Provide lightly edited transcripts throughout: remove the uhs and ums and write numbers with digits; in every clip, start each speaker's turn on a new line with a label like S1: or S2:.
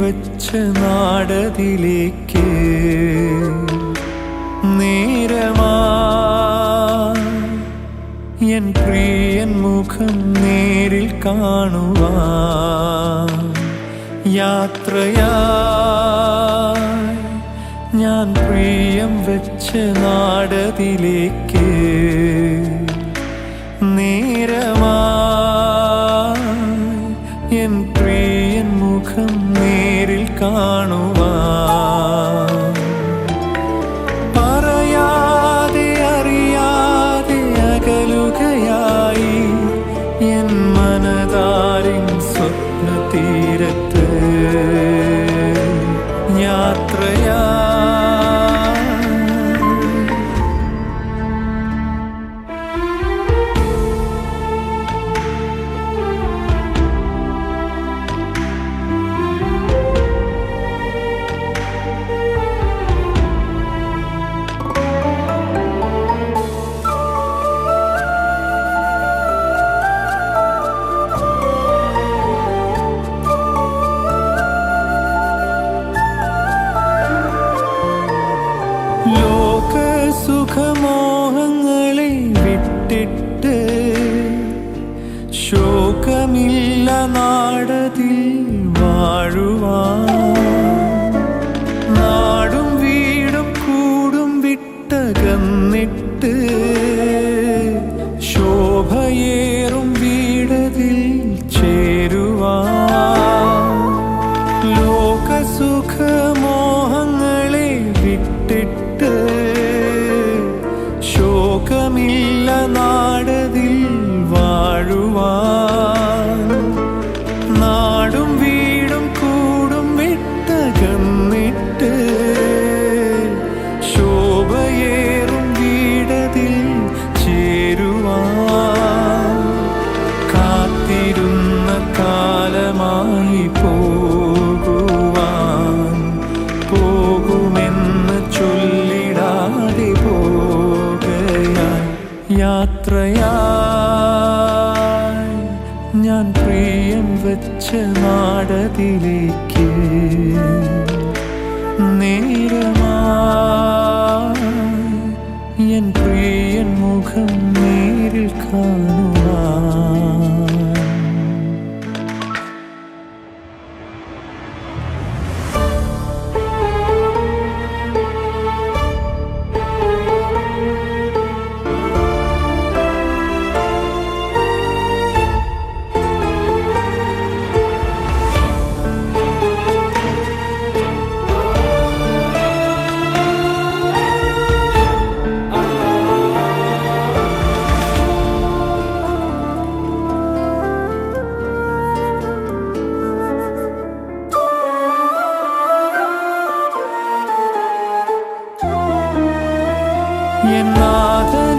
S1: വെച്ച നാടതിലേക്ക് നേരമാ എൻ പ്രിയൻ മുഖം നേരിൽ കാണുവാൻ യാത്രയായി ഞാൻ പ്രിയം വെച്ച നാടതിലേക്ക് നേരമായി എൻ പ്രിയൻ മുഖം നേരിൽ കാണുവാൻ പറയാതെ അറിയാതെ അകലുകയായി എൻ മനതാരിൻ സ്വപ്നതീരത്ത് യാത്രയാ സുഖമോഹങ്ങളെ വിട്ടിട്ട് ശോകമില്ല നാടതിൽ വാഴുവാൻ നാടും വീടും കൂടും വിട്ടകന്നിട്ട് ശോഭയേറും വീടതിൽ ചേരുവാൻ ലോകസുഖമോഹങ്ങളെ വിട്ടിട്ട് ശോകമില്ല നാടതിൽ വാഴുവാൻ നാടും വീടും കൂടും വിട്ടകന്നിട്ട് ശോഭയേറും വീടതിൽ ചേരുവാൻ കാത്തിരുന്ന കാലമായി പോകുവാൻ പോകുമെന്ന് ചൊല്ലിടാതെ യാത്രയായി ഞാൻ പ്രിയം വെച്ച നാടതിലേക്ക് നേരമായി എൻ പ്രിയൻ മുഖം നേരിൽ കാണുവാൻ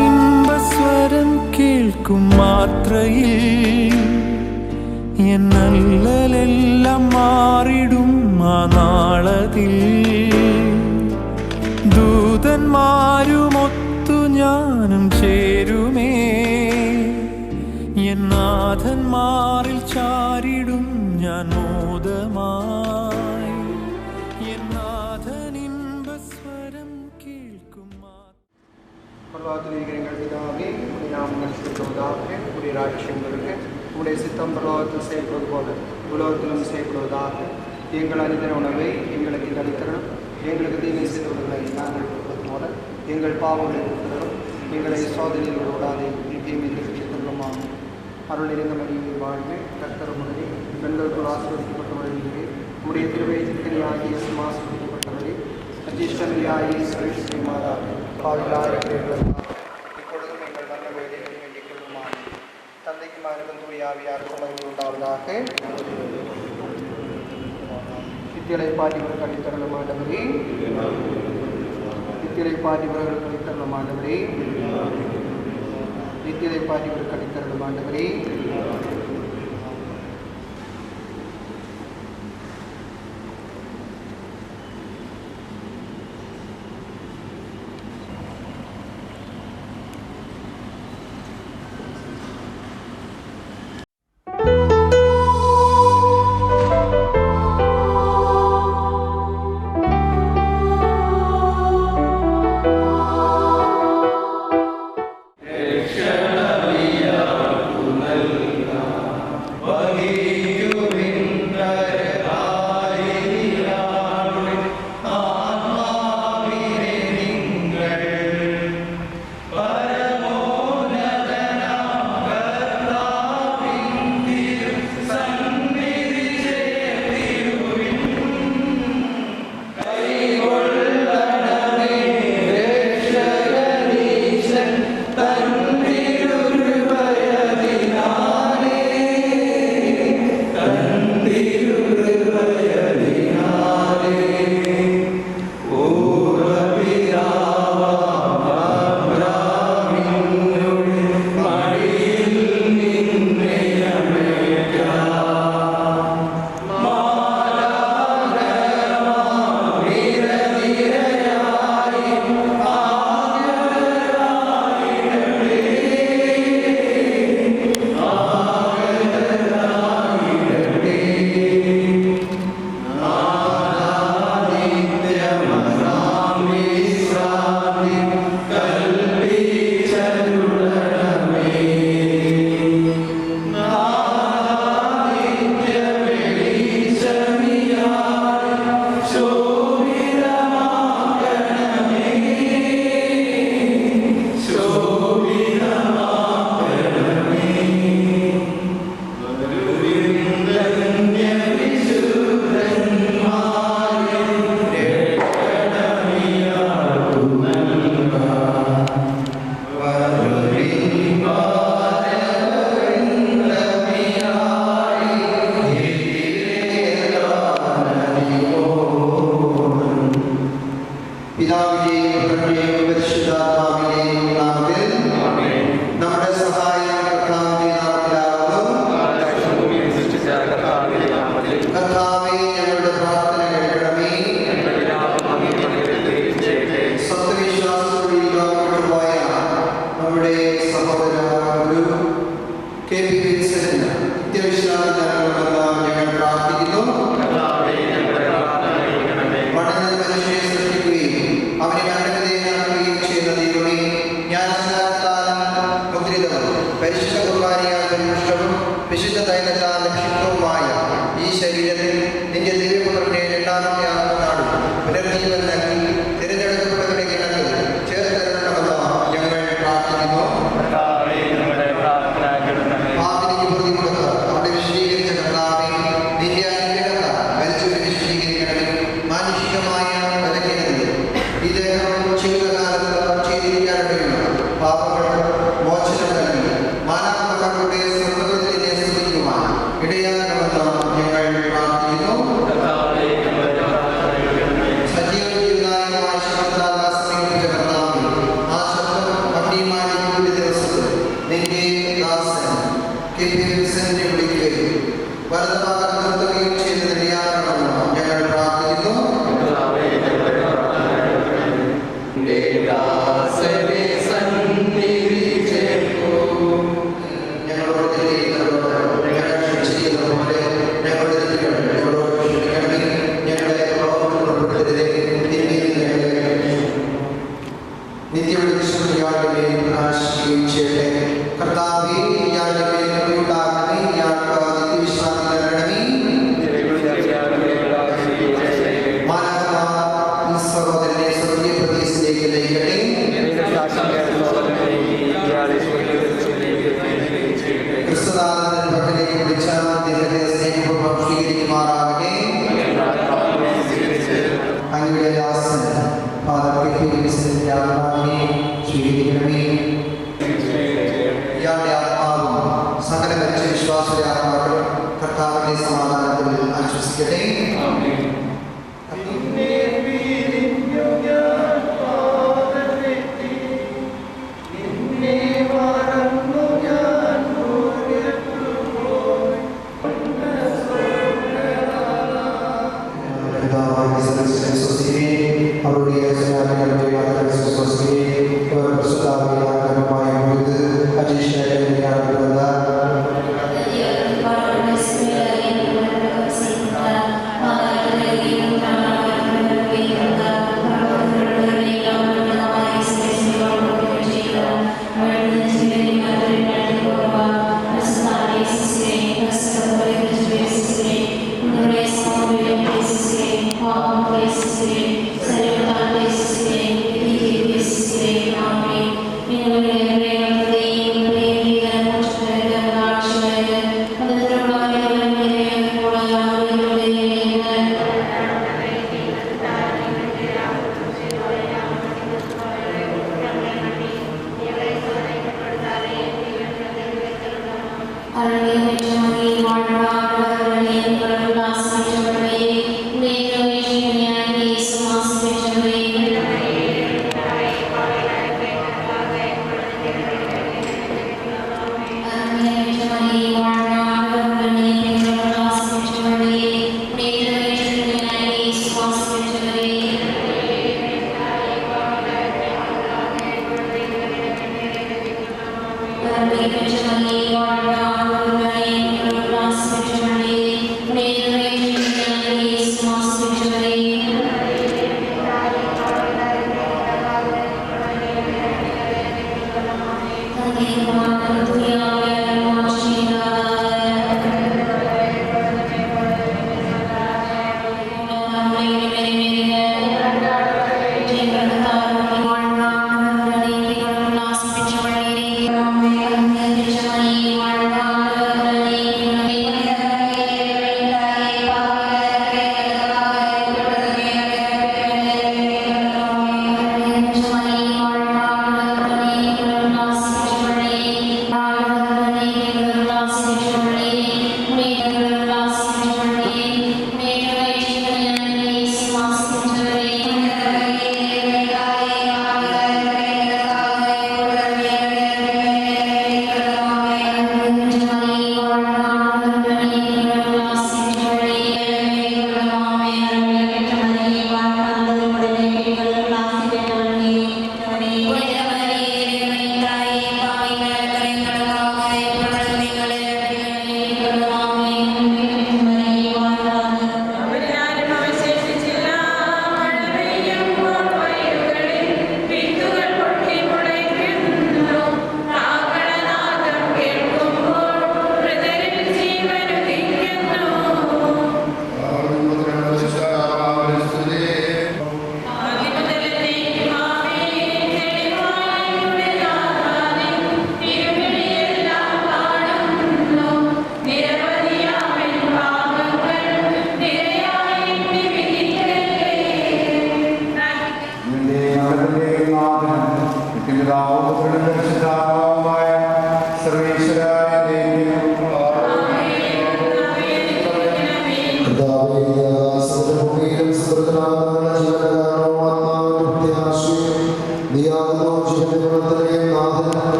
S1: എന്നാഥനിമ്പസ്വരം കേൾക്കും മാത്രയിൽ എന്നല്ലെല്ലാം മാറിടും ആ നാളതിൽ ദൂതന്മാരുമൊത്തു ഞാനും ചേരുമേ എന്നാഥന്മാരിൽ ചാരിടും ഞാൻ മോദമായി എന്നാഥനിമ്പസ്വരം കേൾക്കും
S2: பரலோகத்தில் எங்கள் பிதாவே, உம்முடைய நாமம் பரிசுத்தப்படுவதாக, உம்முடைய ராஜ்யம் வருக, உம்முடைய சித்தம் பரலோகத்தில் செய்யப்படுவது போல உலகத்திலும் செய்யப்படுவதாக. எங்கள் அனுதின உணவை எங்களுக்கு அளித்தரணும், எங்களுக்கு தீமை செய்தவர்களை நாங்கள் கொடுப்பது போல எங்கள் பாவங்களை கொடுத்தரும், எங்களை சோதனையில் விடாதே, தீமை திருச்சித்தருமாகும். அருள் நிறைந்த மரியே வாழ்க, கர்த்தர் உடனே பெண்களுக்குள் ஆசீர்வதிக்கப்பட்டவர்களே, உம்முடைய திருவயிற்றில் ஆகிய ஆசீர்வதிக்கப்பட்டவரே, அஜிஷ்டமியாகி ஸ்ரீ மாதா பாவிகளாக இப்பொழுதும் எங்கள் நல்ல வேலைகளை வேண்டிக் கொள்ளுமாறு தந்தைக்கு மகனுக்கும் தூய ஆவியாருக்கும் மகிமை உண்டாவதாக. நித்தியலை பாட்டிவர்கள் கழித்தரலும் ஆண்டவரே, நித்தியலை பாட்டிவர்கள் கழித்தரலும் ஆண்டவரே, நித்தியலை பாட்டிவர்கள் கழித்தரலும் ஆண்டவரே.
S3: Gracias.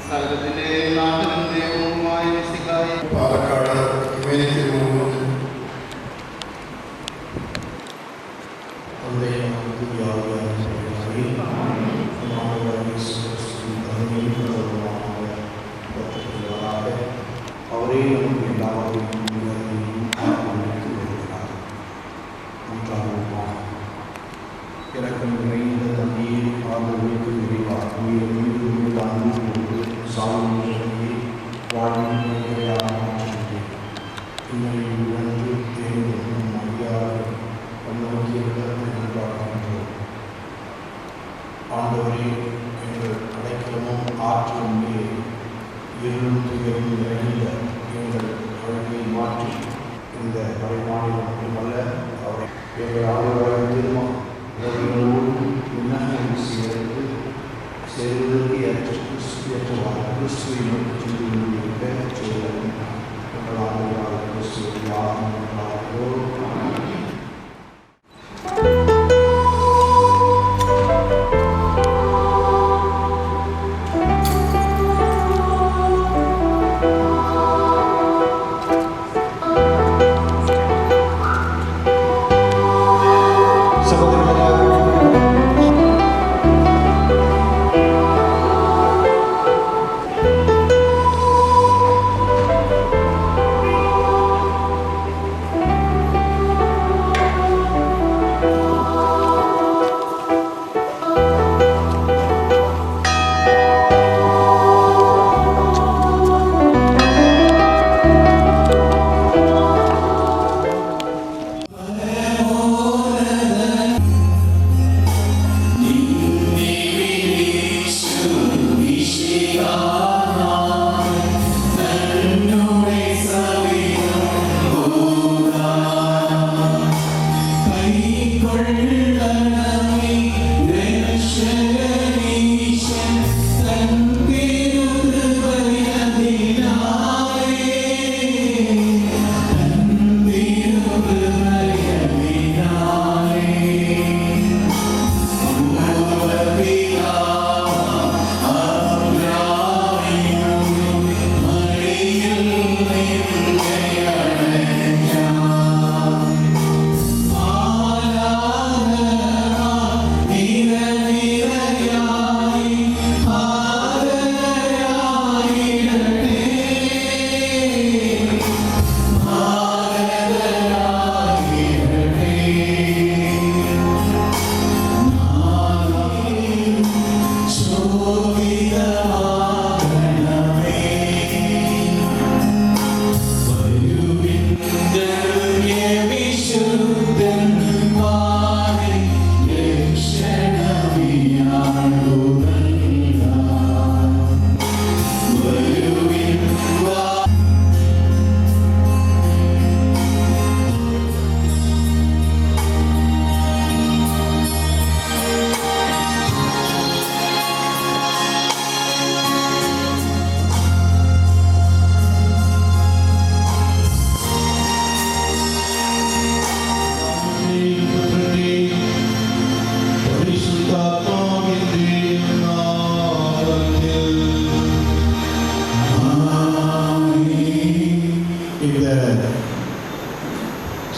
S3: സകലത്തിന്റെ നാഥനും ദൈവവുമായ മിശിഹായേ,
S4: പാലക്കാട് ഹ്യൂമാനിറ്റി മൂവ്മെന്റ് അവരെയും എല്ലാവരെയും ഇറക്കം நிறைந்த தண்ணியை ஆதரவுக்கு விரைவாக உயிரை தாண்டி போது சாவுமையை வாழ்வின் மாற்றுகின்றேன். உண்மையை உணர்ந்து தேர்தலும் மரியாதை பல்லவத்திய இடத்தை நன்றாகின்றோம். ஆண்டவரே, எங்கள் அடைக்கலமும் ஆற்றும் இருளும் துயரும் நிறைந்த எங்கள் வாழ்வை மாற்றி இந்த வரைமாநிலம் மட்டுமல்ல அவரை எங்கள் ஆளுநராக திருமணம் சேர்வதற்கு ஏற்றவாறு கிறிஸ்துவை நோக்கி சென்று செய்வதும் எங்களால் கிறிஸ்துவை யாரும்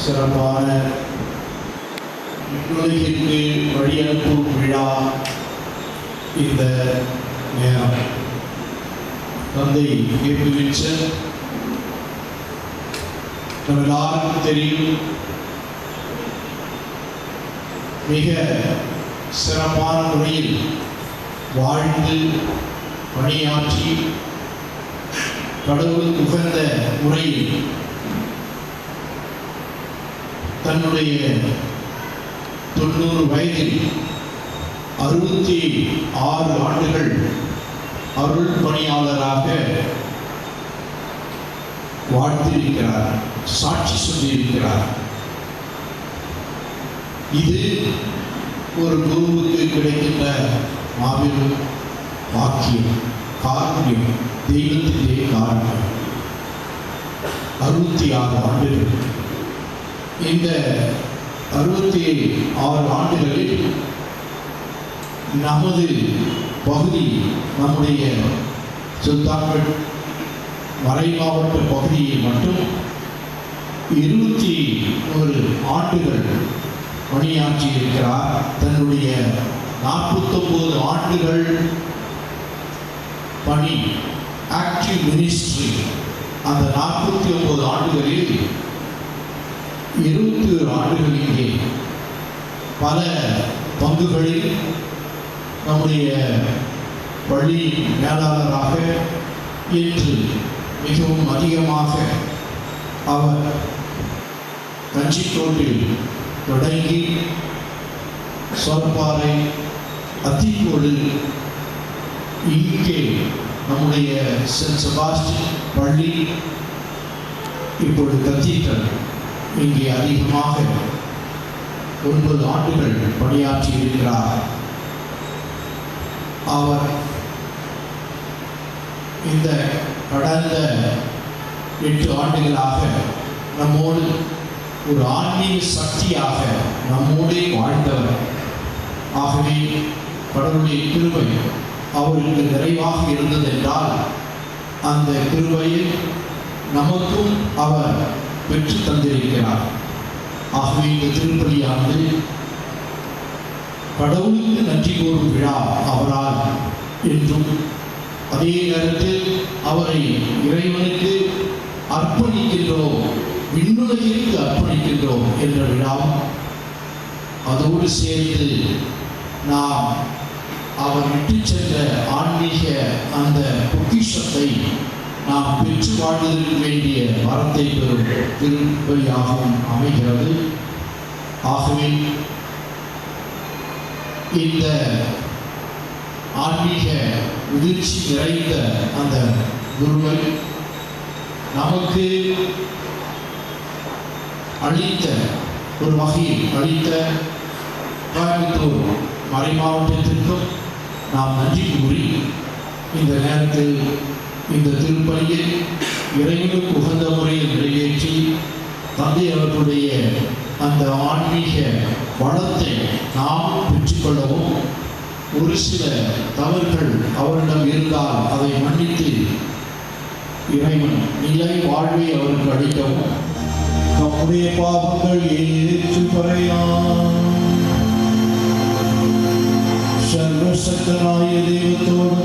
S4: சிறப்பான உலகிற்கு வழியனுப்பும் விழா இந்த நேரம். தந்தை ஏற்புவிச்ச நம்ம எல்லாருக்கும் தெரியும், மிக சிறப்பான முறையில் வாழ்ந்து பணியாற்றி கடவுளுக்கு உகந்த முறையில் தன்னுடைய 90 வயதில் 66 ஆண்டுகள் அருள் பணியாளராக வாழ்ந்திருக்கிறார், சாட்சி சொல்லியிருக்கிறார். இது ஒரு குருவுக்கு கிடைக்கின்ற மாபெரும் வாக்கியம், காரணம், தெய்வத்திலே காரணம். 66 ஆண்டுகள். இந்த 66 ஆண்டுகளில் நமது பகுதி, நம்முடைய சுல்தான்பேட் மறை மாவட்ட பகுதியில் மட்டும் 21 ஆண்டுகள் பணியாற்றி இருக்கிறார். தன்னுடைய 49 ஆண்டுகள் பணி ஆக்டிவ் மினிஸ்ட்ரி, அந்த 49 ஆண்டுகளில் 21 ஆண்டுகள் இங்கே பல பங்குகளில் நம்முடைய பள்ளி மேலாளராக இன்று மிகவும் அதிகமாக அவர் கஞ்சிக்கோட்டில் தொடங்கி சொற்பாறை, அத்திக்கோடு, இங்கே நம்முடைய சென்ட் செபாஸ்டியன் பள்ளி, இப்பொழுது கத்தீட்ரல், இங்கே அதிகமாக 9 ஆண்டுகள் பணியாற்றி இருக்கிறார். அவர் இந்த கடந்த 8 ஆண்டுகளாக நம்மோடு ஒரு ஆன்மீக சக்தியாக நம்மோடே வாழ்ந்தவர். ஆகவே கடவுளுடைய கிருபை அவருக்கு நிறைவாக இருந்ததென்றால் அந்த கிருபையை நமக்கும் அவர் பெற்று தந்திருக்கிறார். ஆகவே இந்த திருப்பலியானது கடவுளுக்கு நன்றி கூறும் விழா அவரால் என்றும், அதே நேரத்தில் அவரை இறைவனுக்கு அர்ப்பணிக்கின்றோம், விண்ணுலகிற்கு அர்ப்பணிக்கின்றோம் என்ற விழாவும், அதோடு சேர்த்து நாம் அவர் விட்டு சென்ற ஆன்மீக அந்த பொக்கிஷத்தை நாம் பெற்று வாழ்வதற்கு வேண்டிய வரத்தை பெறும் திருப்பலியாகவும் அமைகிறது. ஆகவே இந்த ஆன்மீக முதிர்ச்சி நிறைந்த அந்த குருவை நமக்கு அளித்த ஒரு வகையில் அளித்த கோயம்புத்தூர் மறை மாவட்டத்திற்கும் நாம் நன்றி கூறி இந்த நேரத்தில் இந்த திருப்பலியை இறைவனுக்கு உகந்த முறையில் நிறைவேற்றி தந்தை அவர்களுடைய அந்த ஆன்மீக வளத்தை நாம் பெற்றுக்கொள்ளவும், ஒரு சில தவறுகள் அவரிடம் இருந்தால் அதை மன்னித்து இறைவன் நிலை வாழ்வை அவருக்கு அளிக்கவும், நம்முடைய பாவங்கள் ஏற்றுப்பறையாம் சர்வசக்தனாய தெய்வத்தோடு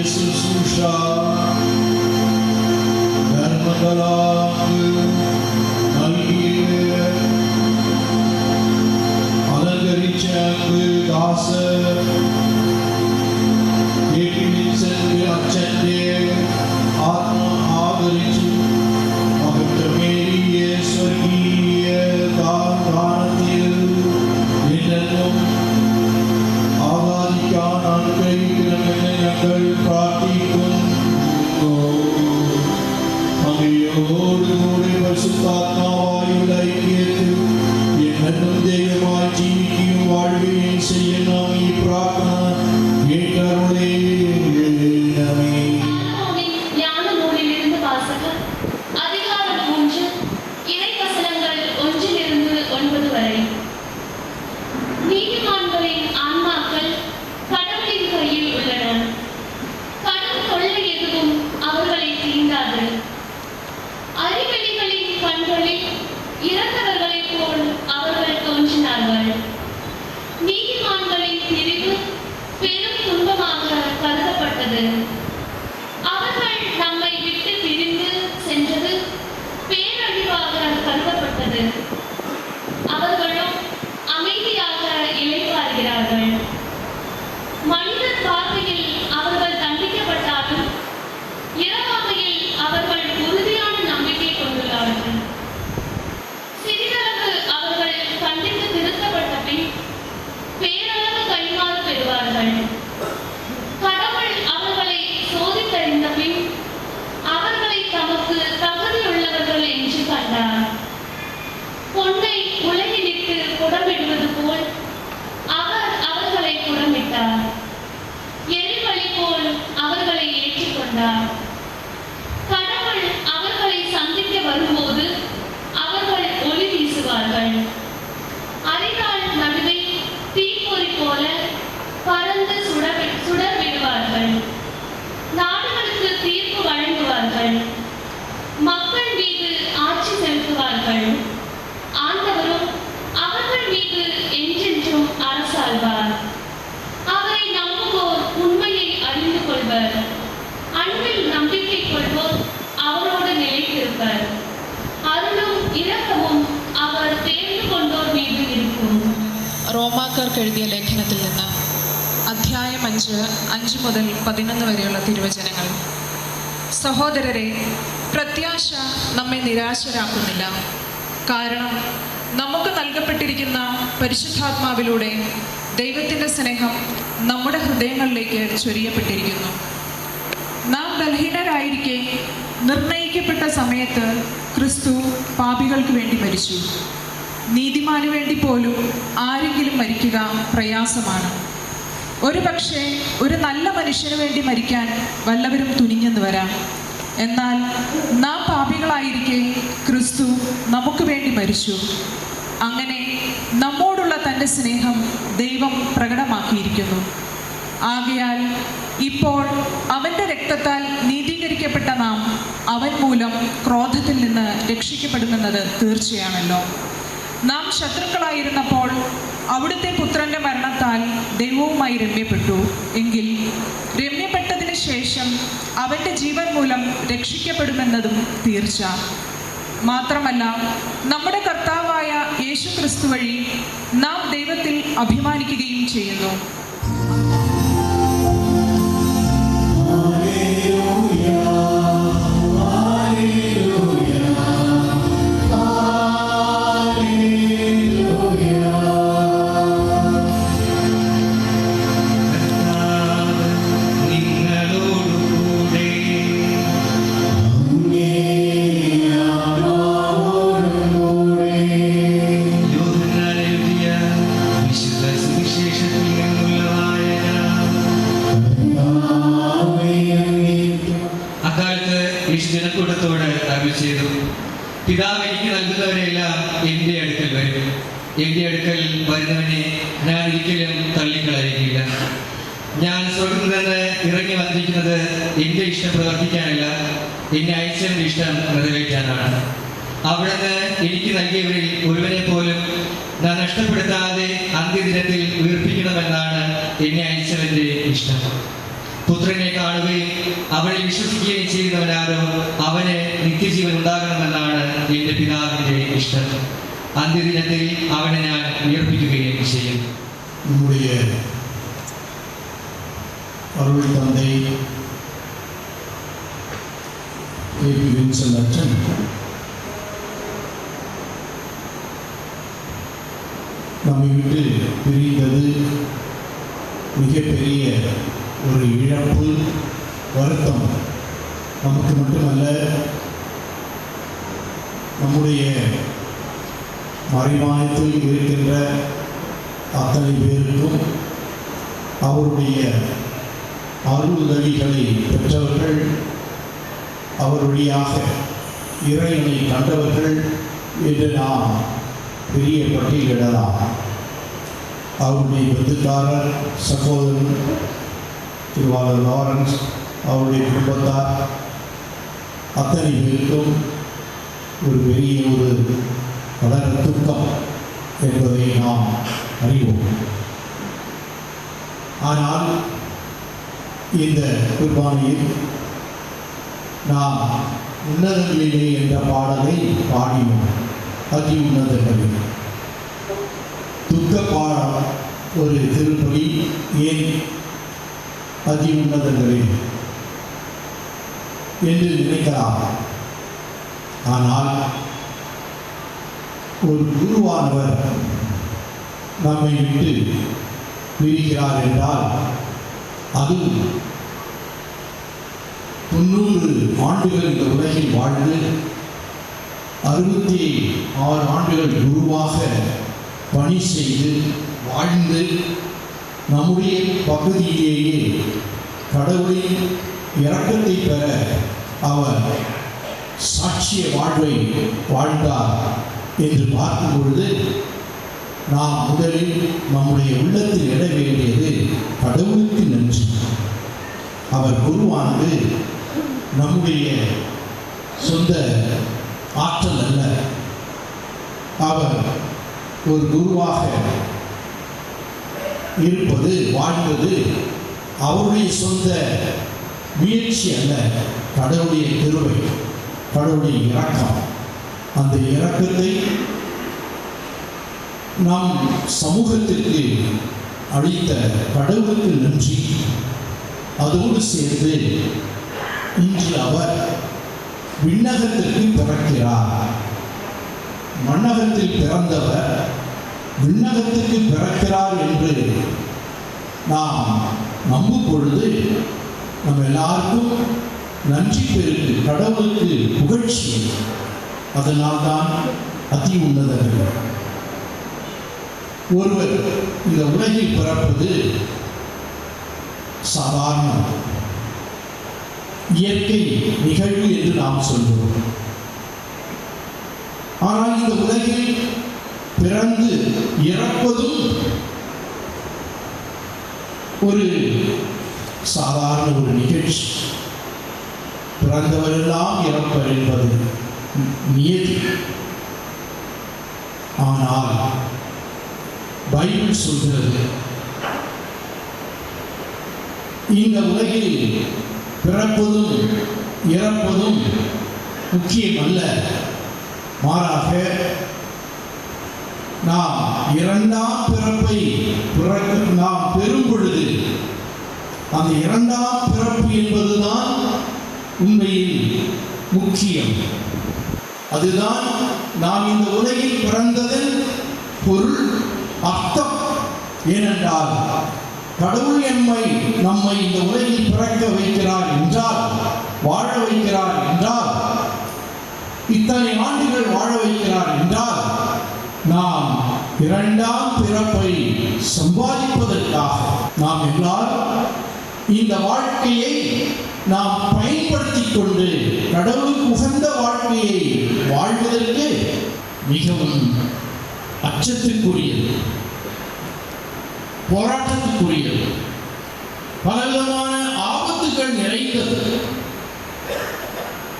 S4: Jesus
S5: நடந்தது. அவர்கள் நம்மை விட்டு பிரிந்து சென்றது பேரழிவாக கருதப்பட்டது. அவர்களும் அமைதியாக இளைப்பாறுகிறார்கள். மனிதர் பார்வையில் அவர்கள் தண்டிக்கப்பட்டாலும் இறைவாமையில் அவர்கள் உறுதியான நம்பிக்கை கொண்டுள்ளார்கள். சிறிதளவு அவர்கள் கண்டித்து திருத்தப்பட்ட பின் பேரளவு கைமாறு பெறுவார்கள். கடவுள் அவர்களை சோதித்தறிந்த பின் அவர்களை தமக்கு தகுதியுள்ளவர்கள் என்று கண்டார். பொன்னை உலகிலிட்டு புடமிடுவது போல் அவர் அவர்களை புடமிட்டார். எரிபலி போல் அவர்களை ஏற்றுக்கொண்டார். கடவுள் அவர்களை சந்திக்க வரும்போது அவர்கள் ஒளி வீசுவார்கள். அரிதாள் நடுவே தீப்பொறி போல பறந்து சுடர் விடுவார்கள். நாடுகளுக்கு தீர்ப்பு வழங்குவார்கள். மக்கள் மீது ஆட்சி செலுத்துவார்கள். ஆண்டவரும் அவர்கள் மீது என்றென்றும் அரசாழ்வார். அவரை நம்புவோர் உண்மையை அறிந்து கொள்வர். அன்பில் நம்பிக்கை கொள்வோர் அவரோடு நிலைத்திருப்பர். அருளும் இரக்கமும் அவர் தேர்ந்து கொண்டோர் மீது இருக்கும்.
S6: റോമാക്കാർക്ക് എഴുതിയ ലേഖനത്തിൽ നിന്ന് അധ്യായം 5 മുതൽ 11 വരെയുള്ള തിരുവചനങ്ങൾ. സഹോദരരെ, പ്രത്യാശ നമ്മെ നിരാശരാക്കുന്നില്ല. കാരണം നമുക്ക് നൽകപ്പെട്ടിരിക്കുന്ന പരിശുദ്ധാത്മാവിലൂടെ ദൈവത്തിൻ്റെ സ്നേഹം നമ്മുടെ ഹൃദയങ്ങളിലേക്ക് ചൊരിയപ്പെട്ടിരിക്കുന്നു. നാം ബലഹീനരായിരിക്കെ നിർണയിക്കപ്പെട്ട സമയത്ത് ക്രിസ്തു പാപികൾക്ക് വേണ്ടി മരിച്ചു. നീതിമാനു വേണ്ടി പോലും ആരെങ്കിലും മരിക്കുക പ്രയാസമാണ്. ഒരു പക്ഷേ ഒരു നല്ല മനുഷ്യന് വേണ്ടി മരിക്കാൻ വല്ലവരും തുനിഞ്ഞെന്ന് വരാം. എന്നാൽ നാം പാപികളായിരിക്കെ ക്രിസ്തു നമുക്ക് വേണ്ടി മരിച്ചു. അങ്ങനെ നമ്മോടുള്ള തൻ്റെ സ്നേഹം ദൈവം പ്രകടമാക്കിയിരിക്കുന്നു. ആകയാൽ ഇപ്പോൾ അവൻ്റെ രക്തത്താൽ നീതീകരിക്കപ്പെട്ട നാം അവൻ മൂലം ക്രോധത്തിൽ നിന്ന് രക്ഷിക്കപ്പെടുമെന്നത് തീർച്ചയാണല്ലോ. നാം ശത്രുക്കളായിരുന്നപ്പോൾ അവിടുത്തെ പുത്രൻ്റെ മരണത്താൽ ദൈവവുമായി രമ്യപ്പെട്ടു. എങ്കിൽ രമ്യപ്പെട്ടതിന് ശേഷം അവൻ്റെ ജീവൻ മൂലം രക്ഷിക്കപ്പെടുമെന്നതും തീർച്ച. മാത്രമല്ല, നമ്മുടെ കർത്താവായ യേശു ക്രിസ്തു വഴി നാം ദൈവത്തിൽ അഭിമാനിക്കുകയും ചെയ്യുന്നു.
S7: പിതാവ് എനിക്ക് നൽകുന്നവരെല്ലാം എൻ്റെ അടുക്കൽ വരും. എൻ്റെ അടുക്കൽ വരുന്നവനെ ഞാൻ ഒരിക്കലും തള്ളിക്കളയുകയില്ല. ഞാൻ സ്വർഗ്ഗത്തിൽ നിന്ന് ഇറങ്ങി വന്നിരിക്കുന്നത് എൻ്റെ ഇഷ്ടം പ്രവർത്തിക്കാനല്ല, എന്നെ അയച്ചവൻ്റെ ഇഷ്ടം നിറവേറ്റാനാണ്. അവിടുന്ന് എനിക്ക് നൽകിയവരിൽ ഒരുവനെ പോലും ഞാൻ നഷ്ടപ്പെടുത്താതെ അന്ത്യദിനത്തിൽ ഉയർപ്പിക്കണമെന്നാണ് എന്നെ അയച്ചവൻ്റെ ഇഷ്ടം. പുത്രനെ കാണുകയും അവനെ വിശ്വസിക്കുകയും ചെയ്യുന്നവനാരോ അവന് നിത്യജീവൻ ഉണ്ടാകണമെന്നാണ് എൻ്റെ പിതാവിൻ്റെ ഇഷ്ടം. അന്ത്യദിനത്തിൽ അവനെ ഞാൻ ഉയർപ്പിക്കുകയും ചെയ്യും.
S4: நம்முடைய அருள் தந்தை ஏபி வின்சென்ட் அச்சன் நம்மை விட்டு பிரிந்தது மிகப்பெரிய ஒரு இழப்பு, வருத்தம். நமக்கு மட்டுமல்ல, நம்முடைய மறைமாயத்தில் இருக்கின்ற அத்தனை பேருக்கும் அவருடைய அருளுதவிகளை பெற்றவர்கள், அவர் வழியாக இறைவனை கண்டவர்கள் என்று நாம் பெரிய பட்டியலிடலாம். அவருடைய பந்துக்காரர் சகோதரன் திருவாளர் லாரன்ஸ், அவருடைய குடும்பத்தார், அத்தனை பேருக்கும் ஒரு பெரிய ஒரு கடல் துக்கம் என்பதை நாம் அறிவோம். ஆனால் இந்த குர்பானியில் நாம் உன்னதங்களிலே என்ற பாடலை பாடினோம். அதி உன்னதங்களில் துக்க பாடம் ஒரு திருப்பலி. ஏன் அதி உன்னதங்களில் என்று நினைக்கலாம். ஆனால் ஒரு குருவானவர் நம்மை விட்டு பிரிகிறார் என்றால் அது 90 ஆண்டுகள் இந்த உலகில் வாழ்ந்து 66 ஆண்டுகள் குருவாக பணி செய்து வாழ்ந்து நம்முடைய பகுதியிலேயே கடவுளின் இரக்கத்தை பெற அவர் சாட்சிய வாழ்வை வாழ்ந்தார் என்று பார்க்கும் பொழுது நாம் முதலில் நம்முடைய உள்ளத்தில் இட வேண்டியது கடவுளுக்கு நன்றி. அவர் குருவானது நம்முடைய சொந்த ஆற்றல் அல்ல. அவர் ஒரு குருவாக இருப்பது வாழ்வது அவருடைய சொந்த முயற்சி அல்ல, கடவுளுடைய கிருபை, கடவுளுடைய இரக்கம். அந்த இரக்கத்தை நம் சமூகத்திற்கு அளித்த கடவுளுக்கு நன்றி. அதோடு சேர்ந்து இன்று அவர் விண்ணகத்திற்கு பிறக்கிறார். மண்ணகத்தில் பிறந்தவர் விண்ணகத்திற்கு பிறக்கிறார் என்று நாம் நம்பும் பொழுது நம்ம எல்லாருக்கும் நன்றி பெருக்கு, கடவுளுக்கு புகழ்ச்சி. அதனால்தான் அதி உன்னதர்கள். ஒருவர் இந்த உலகில் பிறப்பது சாதாரண இயற்கை நிகழ்வு என்று நாம் சொல்வோம். ஆனால் இந்த உலகில் பிறந்து இறப்பதும் ஒரு சாதாரண ஒரு நிகழ்ச்சி. பிறந்தவரெல்லாம் இறப்பர் என்பது நியதி. ஆனால் பைபிள் சொல்கிறது இந்த உலகில் பிறப்பதும் இறப்பதும் முக்கியமல்ல, மாறாக நாம் இரண்டாம் பிறப்பை நாம் பெறும் பொழுது அந்த இரண்டாம் பிறப்பு என்பதுதான் உண்மையில் முக்கியம். அதுதான் நாம் இந்த உலகில் பிறந்ததன் பொருள், அர்த்தம். ஏனென்றால் கடவுள் நம்மை இந்த உலகில் பிறக்க வைக்கிறார் என்றால், வாழ வைக்கிறார் என்றால், இத்தனை ஆண்டுகள் வாழ வைக்கிறார் என்றால், நாம் இரண்டாம் பிறப்பை சம்பாதிப்பதற்காக நாம் எல்லாரும் இந்த வாழ்க்கையை நாம் பயன்படுத்திக் கொண்டு கடவுளுக்கு உகந்த வாழ்க்கையை வாழ்வதற்கு மிகவும் அச்சத்துக்குரியது, போராட்டத்துக்குரியது, பலவிதமான ஆபத்துகள் நிறைந்தது.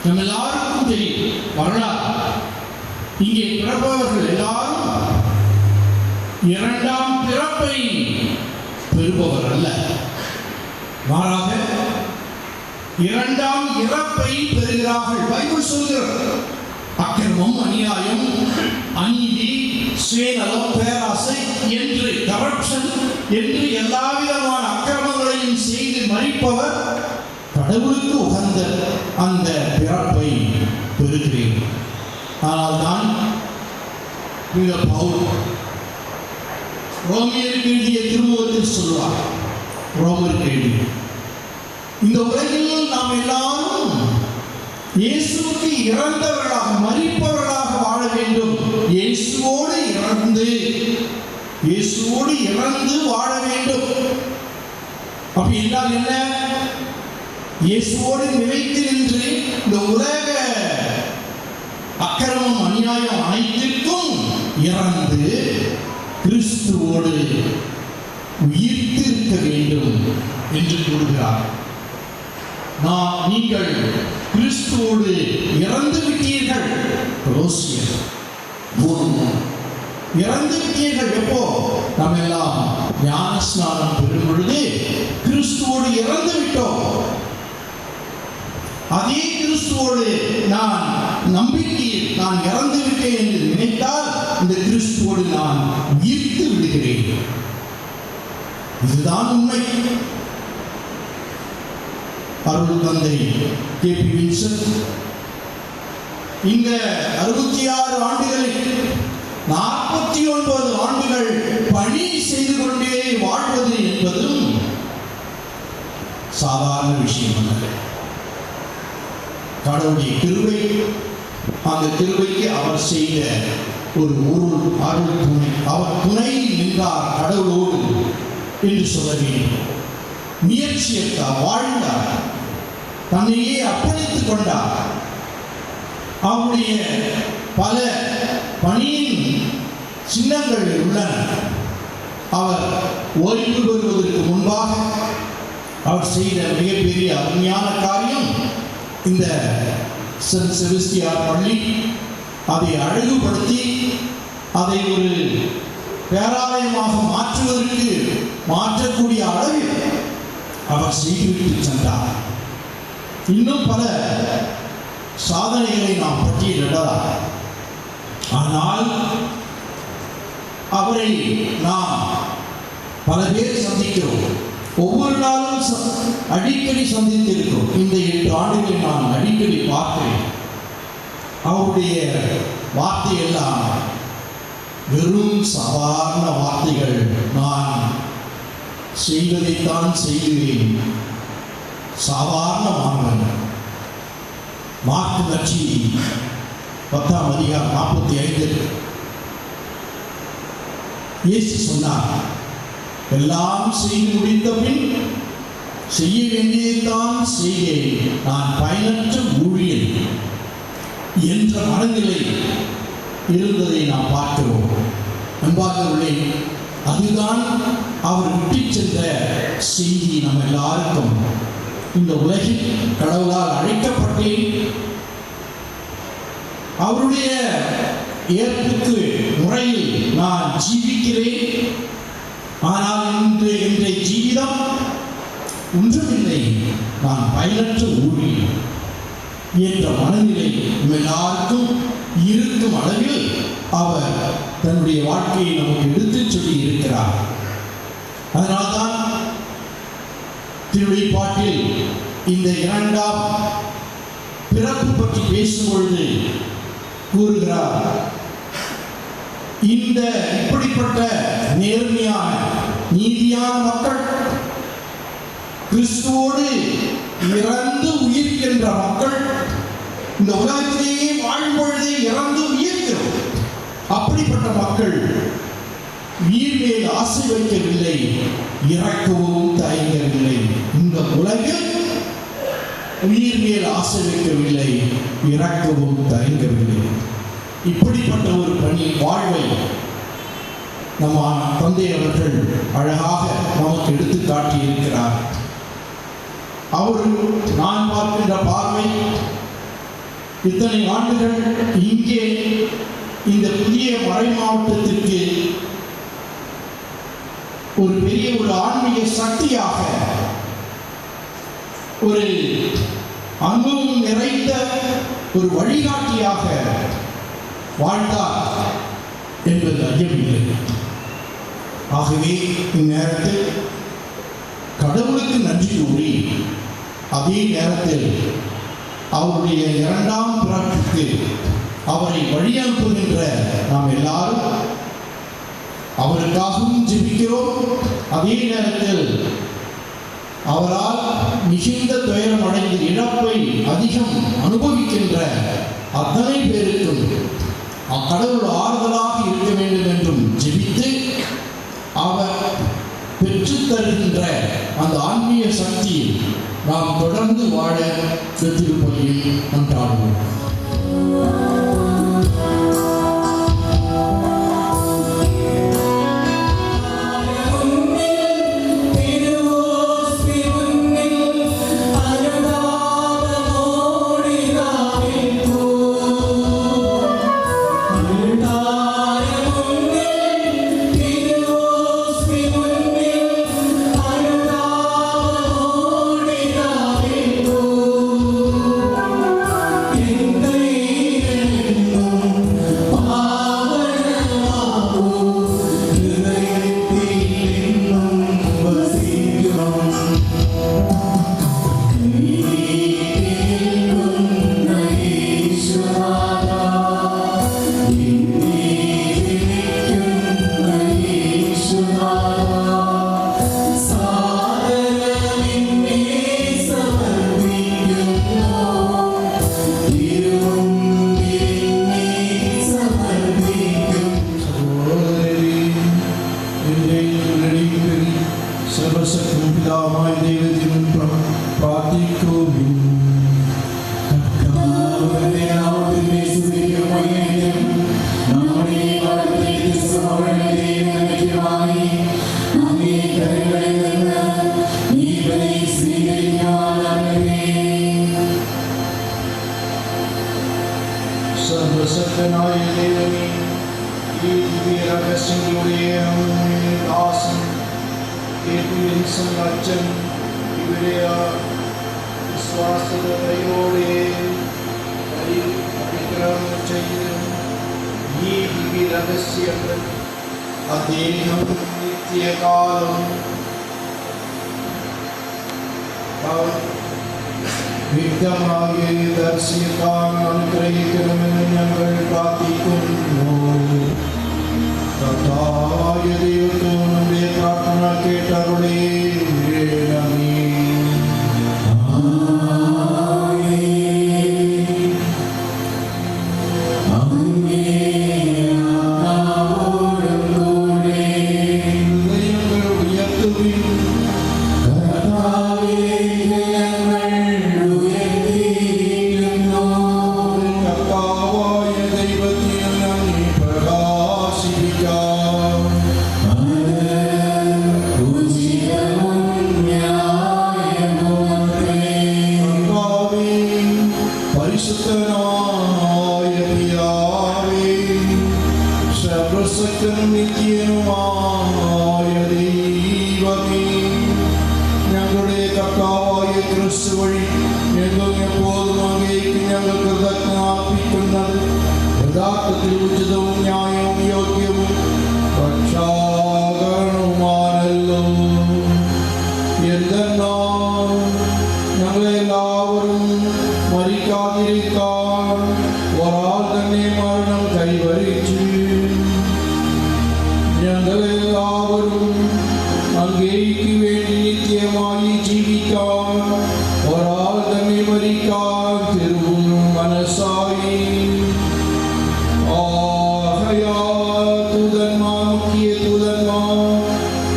S4: நம்ம எல்லாருக்கும் தெரியும் வரலாறு. இங்கே பிறப்பவர்கள் எல்லாரும் இரண்டாம் பிறப்பை பெறுபவர் அல்ல, மாறாக இரண்டாம் இறப்பை பெறுகிறார்கள். பைபிள் சொல்கிறது அக்கிரமம், அநியாயம், அநீதி, சுயநலம், பேராசை என்று கரப்ஷன் என்று எல்லா விதமான அக்கிரமங்களையும் செய்து மறிப்பவர் கடவுளுக்கு உகந்த அந்த பிறப்பை பெறுகிறேன். ஆனால் தான் பவுல் ரோமியருக்கு எழுதிய திருமுகத்தில் சொல்வார், ரோமருக்கு எழுதிய இந்த உலகில் நாம் எல்லாரும் இயேசுவுக்கு இறந்தவர்களாக, மரிப்பவர்களாக வாழ வேண்டும். இயேசுவோடு இறந்து வாழ வேண்டும். அப்படி என்றால் என்ன? இயேசுவோடு நிலைத்து நின்று இந்த உலக அக்கிரமம், அநியாயம் அனைத்திற்கும் இறந்து கிறிஸ்துவோடு உயிர்த்திருக்க வேண்டும் என்று கூறுகிறார். நீங்கள் கிறிஸ்துவோடு இறந்து விட்டீர்கள். கொலோசியர் 3 இறந்து விட்டீர்கள். எப்போ? நாம் எல்லாம் ஞான ஸ்நானம் பெறும் பொழுது கிறிஸ்துவோடு இறந்து விட்டோம். நம்பிக்கையில் நான் இறந்து விட்டேன் என்று நினைத்தால் இந்த கிறிஸ்துவோடு நான் உயிர்த்து விடுகிறேன். இதுதான் உண்மை. அருள் தந்தை கே.பி. வின்சென்ட் இந்த 66 ஆண்டுகளில் 49 ஆண்டுகள் பணி செய்து கொண்டே வாழ்வது என்பதும் சாதாரண விஷயம் அல்ல. கடவுளுடைய கிருபை, அந்த கிருபைக்கு அவர் செய்த ஒரு அருள் துணை, அவர் துணையில் நின்றார் கடவுளோடு என்று சொல்ல வேண்டும். முயற்சியற்றார், வாழ்ந்தார், தன்னையே அர்ப்பணித்துக் கொண்டார். அவருடைய பல பணியின் சின்னங்கள் உள்ளன. அவர் ஓய்வு பெறுவதற்கு முன்பாக அவர் செய்த மிகப்பெரிய அருமையான காரியம் இந்த சென்ட் செபஸ்தியார் பள்ளி. அதை அழகுபடுத்தி அதை ஒரு பேராலயமாக மாற்றக்கூடிய அளவில் அவர் செய்துவிட்டு சென்றார். இன்னும் பல சாதனைகளை நாம் பட்டியலிடலாம். ஆனால் அவரை நாம் பல பேர் சந்திக்கிறோம். ஒவ்வொரு நாளும் அடிக்கடி சந்தித்திருக்கிறோம். இந்த 8 ஆண்டுகளில் நான் அடிக்கடி பார்க்கிறேன். அவருடைய வார்த்தையெல்லாம் வெறும் சாதாரண வார்த்தைகள். நான் செய்வதைத்தான் செய்கிறேன், சாதாரணமானவன். மார்க்கு நற்செய்தி 10ஆம் அதிகாரம் 45 இயேசு சொன்னார், எல்லாம் செய்து முடிந்த பின் செய்ய வேண்டியதைத்தான் செய்கிறேன், நான் பயனற்ற ஊழியன் என்ற மனநிலை இருந்ததை நாம் பார்க்கிறோம். அன்பார்ந்தவர்களே, அதுதான் அவர் விட்டு சென்ற செய்தி. நம்ம எல்லாருக்கும் இந்த உலகில் கடவுளால் அழைக்கப்பட்டேன், அவருடைய ஏற்புக்கு முறையில் நான் ஜீவிக்கிறேன். ஆனால் இன்றைய ஜீவிதம் ஒன்றுமில்லை, நான் பயனற்ற ஊழியன் என்ற மனநிலை எல்லாருக்கும் இருக்கும் அளவில் அவர் தன்னுடைய வாழ்க்கையை நமக்கு எடுத்துச் சொல்லி இருக்கிறார். அதனால்தான் திருவெளிப்பாட்டில் இந்த 2ஆம் பிறப்பு பற்றி பேசும்பொழுது கூறுகிறார், இந்த இப்படிப்பட்ட நேர்மையான நீதியான மக்கள், கிறிஸ்துவோடு இறந்து உயிர்க்கின்ற மக்கள், இந்த உலகத்திலேயே வாழும்பொழுதே இறந்து உயிர்க்கிறோம். அப்படிப்பட்ட மக்கள் உயிர் மேல் ஆசை வைக்கவில்லை, இறக்கவும் தயங்கவில்லை. இந்த உலகில் உயிர் மேல் ஆசை வைக்கவில்லை, இறக்கவும் தயங்கவில்லை. இப்படிப்பட்ட ஒரு பணி வாழ்வை நம்ம தந்தை அவர்கள் அழகாக நமக்கு எடுத்து காட்டி இருக்கிறார். அவர் நான் பார்க்கின்ற பார்வை, இத்தனை ஆண்டுகள் இங்கே இந்த புதிய மறை மாவட்டத்திற்கு ஒரு பெரிய ஒரு ஆன்மீக சக்தியாக, ஒரு அனுபவம் நிறைந்த ஒரு வழிகாட்டியாக வாழ்ந்தார் என்பது ஐயமில்லை. ஆகவே இந்நேரத்தில் கடவுளுக்கு நன்றி கூறி, அதே நேரத்தில் அவருடைய 2ஆம் பிறப்புக்கு அவரை வழியனுப்புகின்ற நாம் எல்லாரும் அவருக்காகவும் ஜெபிக்கிறோம். அதே நேரத்தில் அவரால் மிகுந்த துயரம் அடைந்த இழப்பை அதிகம் அனுபவிக்கின்ற அத்தனை பேருக்கும் கடவுள் ஆறுதலாக இருக்க வேண்டும் என்றும் ஜெபித்து, அவர் பெற்றுத்தருகின்ற அந்த ஆன்மீக சக்தியில் நாம் தொடர்ந்து வாழ திருப்பலியில் கொண்டாடுவோம்.
S8: Amen.
S4: പരിശുദ്ധനായ ദൈവമേ, ഈ ദിവ്യരഹസ്യങ്ങളുടെ ദാസൻ അച്ഛൻ ഇവരെ വിശ്വാസതയോടെ പരിഗ്രഹം ചെയ്ത് ഈ ദിവ്യരഹസ്യങ്ങൾ അദ്ദേഹം നിത്യകാലം വ്യക്തമായി ദർശിക്കാൻ അനുഗ്രഹിക്കണമെന്ന് ഞങ്ങൾ പ്രാർത്ഥിക്കുന്നു. കർത്താവായ ദൈവത്തോട് നമ്മുടെ പ്രാർത്ഥന കേട്ടവരുടെ ഞങ്ങളുടെ കർത്താവായ ക്രിസ്തു വഴി എപ്പോഴും അങ്ങേക്ക് ഞങ്ങൾ കൃതജ്ഞത അർപ്പിക്കുന്നത് യഥാർത്ഥത്തിൽ ഉചിതവും ന്യായവും യോഗ്യവും രക്ഷാകരണവുമാണല്ലോ. എന്തെന്നാൽ ഞങ്ങളെല്ലാവരും മരിക്കാതിരിക്കാൻ ഒരാൾ തന്നെ മരണം കൈവരിച്ചു. ഞങ്ങളെല്ലാവരും അങ്ങേക്ക് വേണ്ടി നിത്യമായി ജീവിക്കാൻ ഒരാൾ തന്നെ മരിക്കാൻ തിരുവുള്ളും മനസ്സായി. ദൂതന്മാർ, മുഖ്യ ദൂതന്മാർ,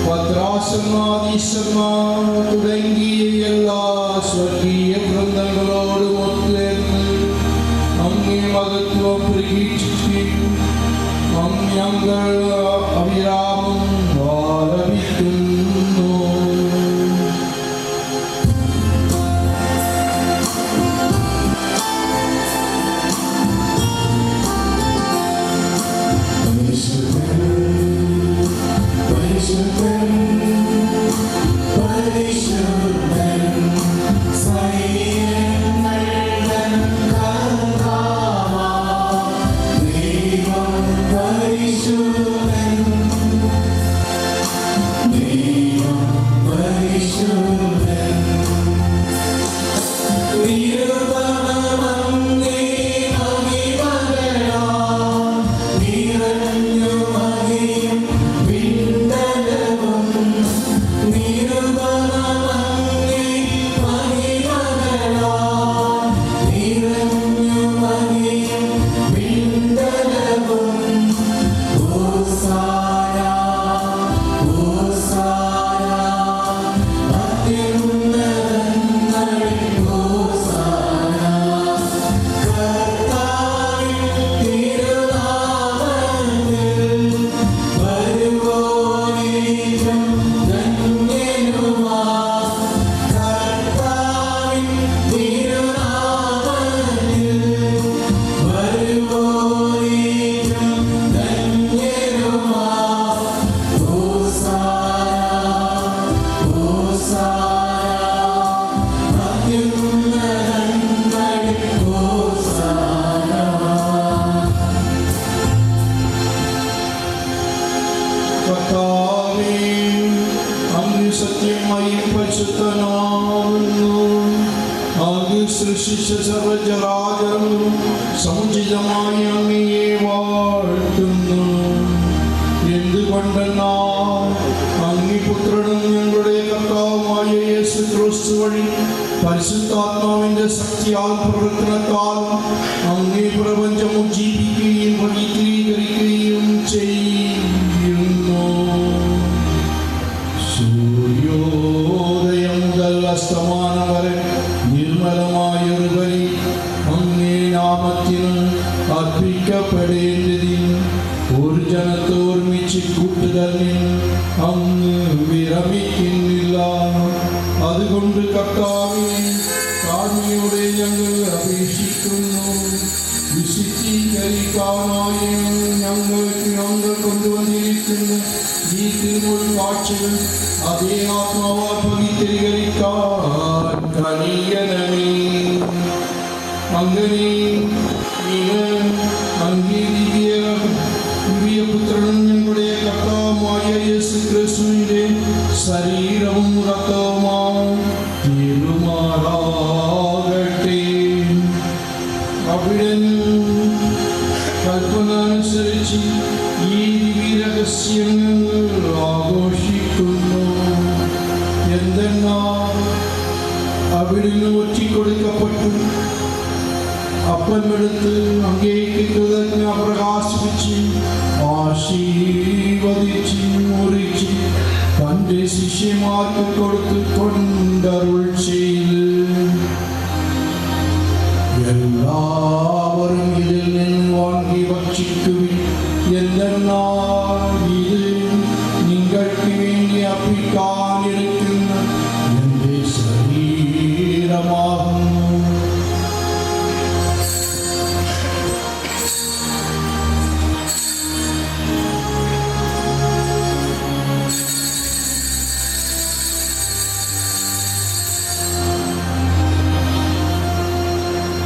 S4: പത്രാസന്മാർ, ഈശ്വരന്മാർ തുടങ്ങിയ എല്ലാ സ്വർഗീയ വൃന്ദങ്ങളോടും ഒത്തുചേർന്ന് അങ്ങേ മഹത്വം പ്രകീർത്തിക്കുകയും ഞങ്ങൾ അവിരാമം ആലപിക്കുന്നു. സൃഷ്ടിച്ച സർവ്വജരാജം സമുചിതമായി അങ്ങയെ വാഴ്ത്തുന്നു. എന്തുകൊണ്ടെന്നാൽ അങ്ങുപുത്രനും ഞങ്ങളുടെ കർത്താവുമായ യേശു ക്രിസ്തു വഴി പരിശുദ്ധാത്മാവിന്റെ ശക്തിയാൽ പ്രവർത്തനത്താൽ അങ്ങേ പ്രപഞ്ചം ഉജ്ജീവിക്കുകയും പവിത്രീകരിക്കുകയും ചെയ്യുന്നു. സൂര്യോദയം മുതൽ അസ്തമാനം വരെ നിർമ്മലമായൊരു ബലി അങ്ങേ നാമത്തിന് അർപ്പിക്കപ്പെടേണ്ടതിന് ഒരു ജനത്തോർമ്മിച്ച് കൂട്ടുതന്നിൽ അങ്ങ് വിരമിക്കുന്നില്ല. അതുകൊണ്ട് കർത്താവേ, താഴ്മയോടെ ഞങ്ങൾ അപേക്ഷിക്കുന്നു. വിശുദ്ധീകരണ സ്വീകരിക്കാനായി ഞങ്ങൾ കൊണ്ടുവന്നിരിക്കുന്ന ഈ തിരുമുൾക്കാഴ്ചകൾ അതേ ആത്മാവാൽ പവിത്രീകരിക്കാൻ കനിയണമേ. അങ്ങനെ പുത്രനും ഞങ്ങളുടെ കർത്താവുമായ യേശു ക്രിസ്തുവിന്റെ ശരീരവും രക്തവുമായി തീരുമാറാകട്ടെ. അവിടെ കൽപ്പന അനുസരിച്ച് ഈ ദിവ്യരഹസ്യങ്ങൾ ആഘോഷിക്കുന്നു. എന്തെന്നാൽ അവിടുന്ന് ഒറ്റിക്കൊടുക്കപ്പെട്ടു അപ്പമെടുത്ത് അങ്ങേക്ക് കൃതജ്ഞ പ്രകാശിപ്പിച്ച് ആശീർവദിച്ച് മുറിച്ച് തൻ്റെ ശിഷ്യന്മാർക്ക് കൊടുത്ത് കൊണ്ടരുൾ ചെയ്ത് എല്ലാവരും ഇതിൽ നിന്ന് വാങ്ങി ഭക്ഷിക്കുവിൻ. എന്തെന്നാൽ ഇത് നിങ്ങൾക്ക് വേണ്ടി അർപ്പിക്കാനിരിക്കുന്ന എൻ്റെ ശരീരമാകുന്നു.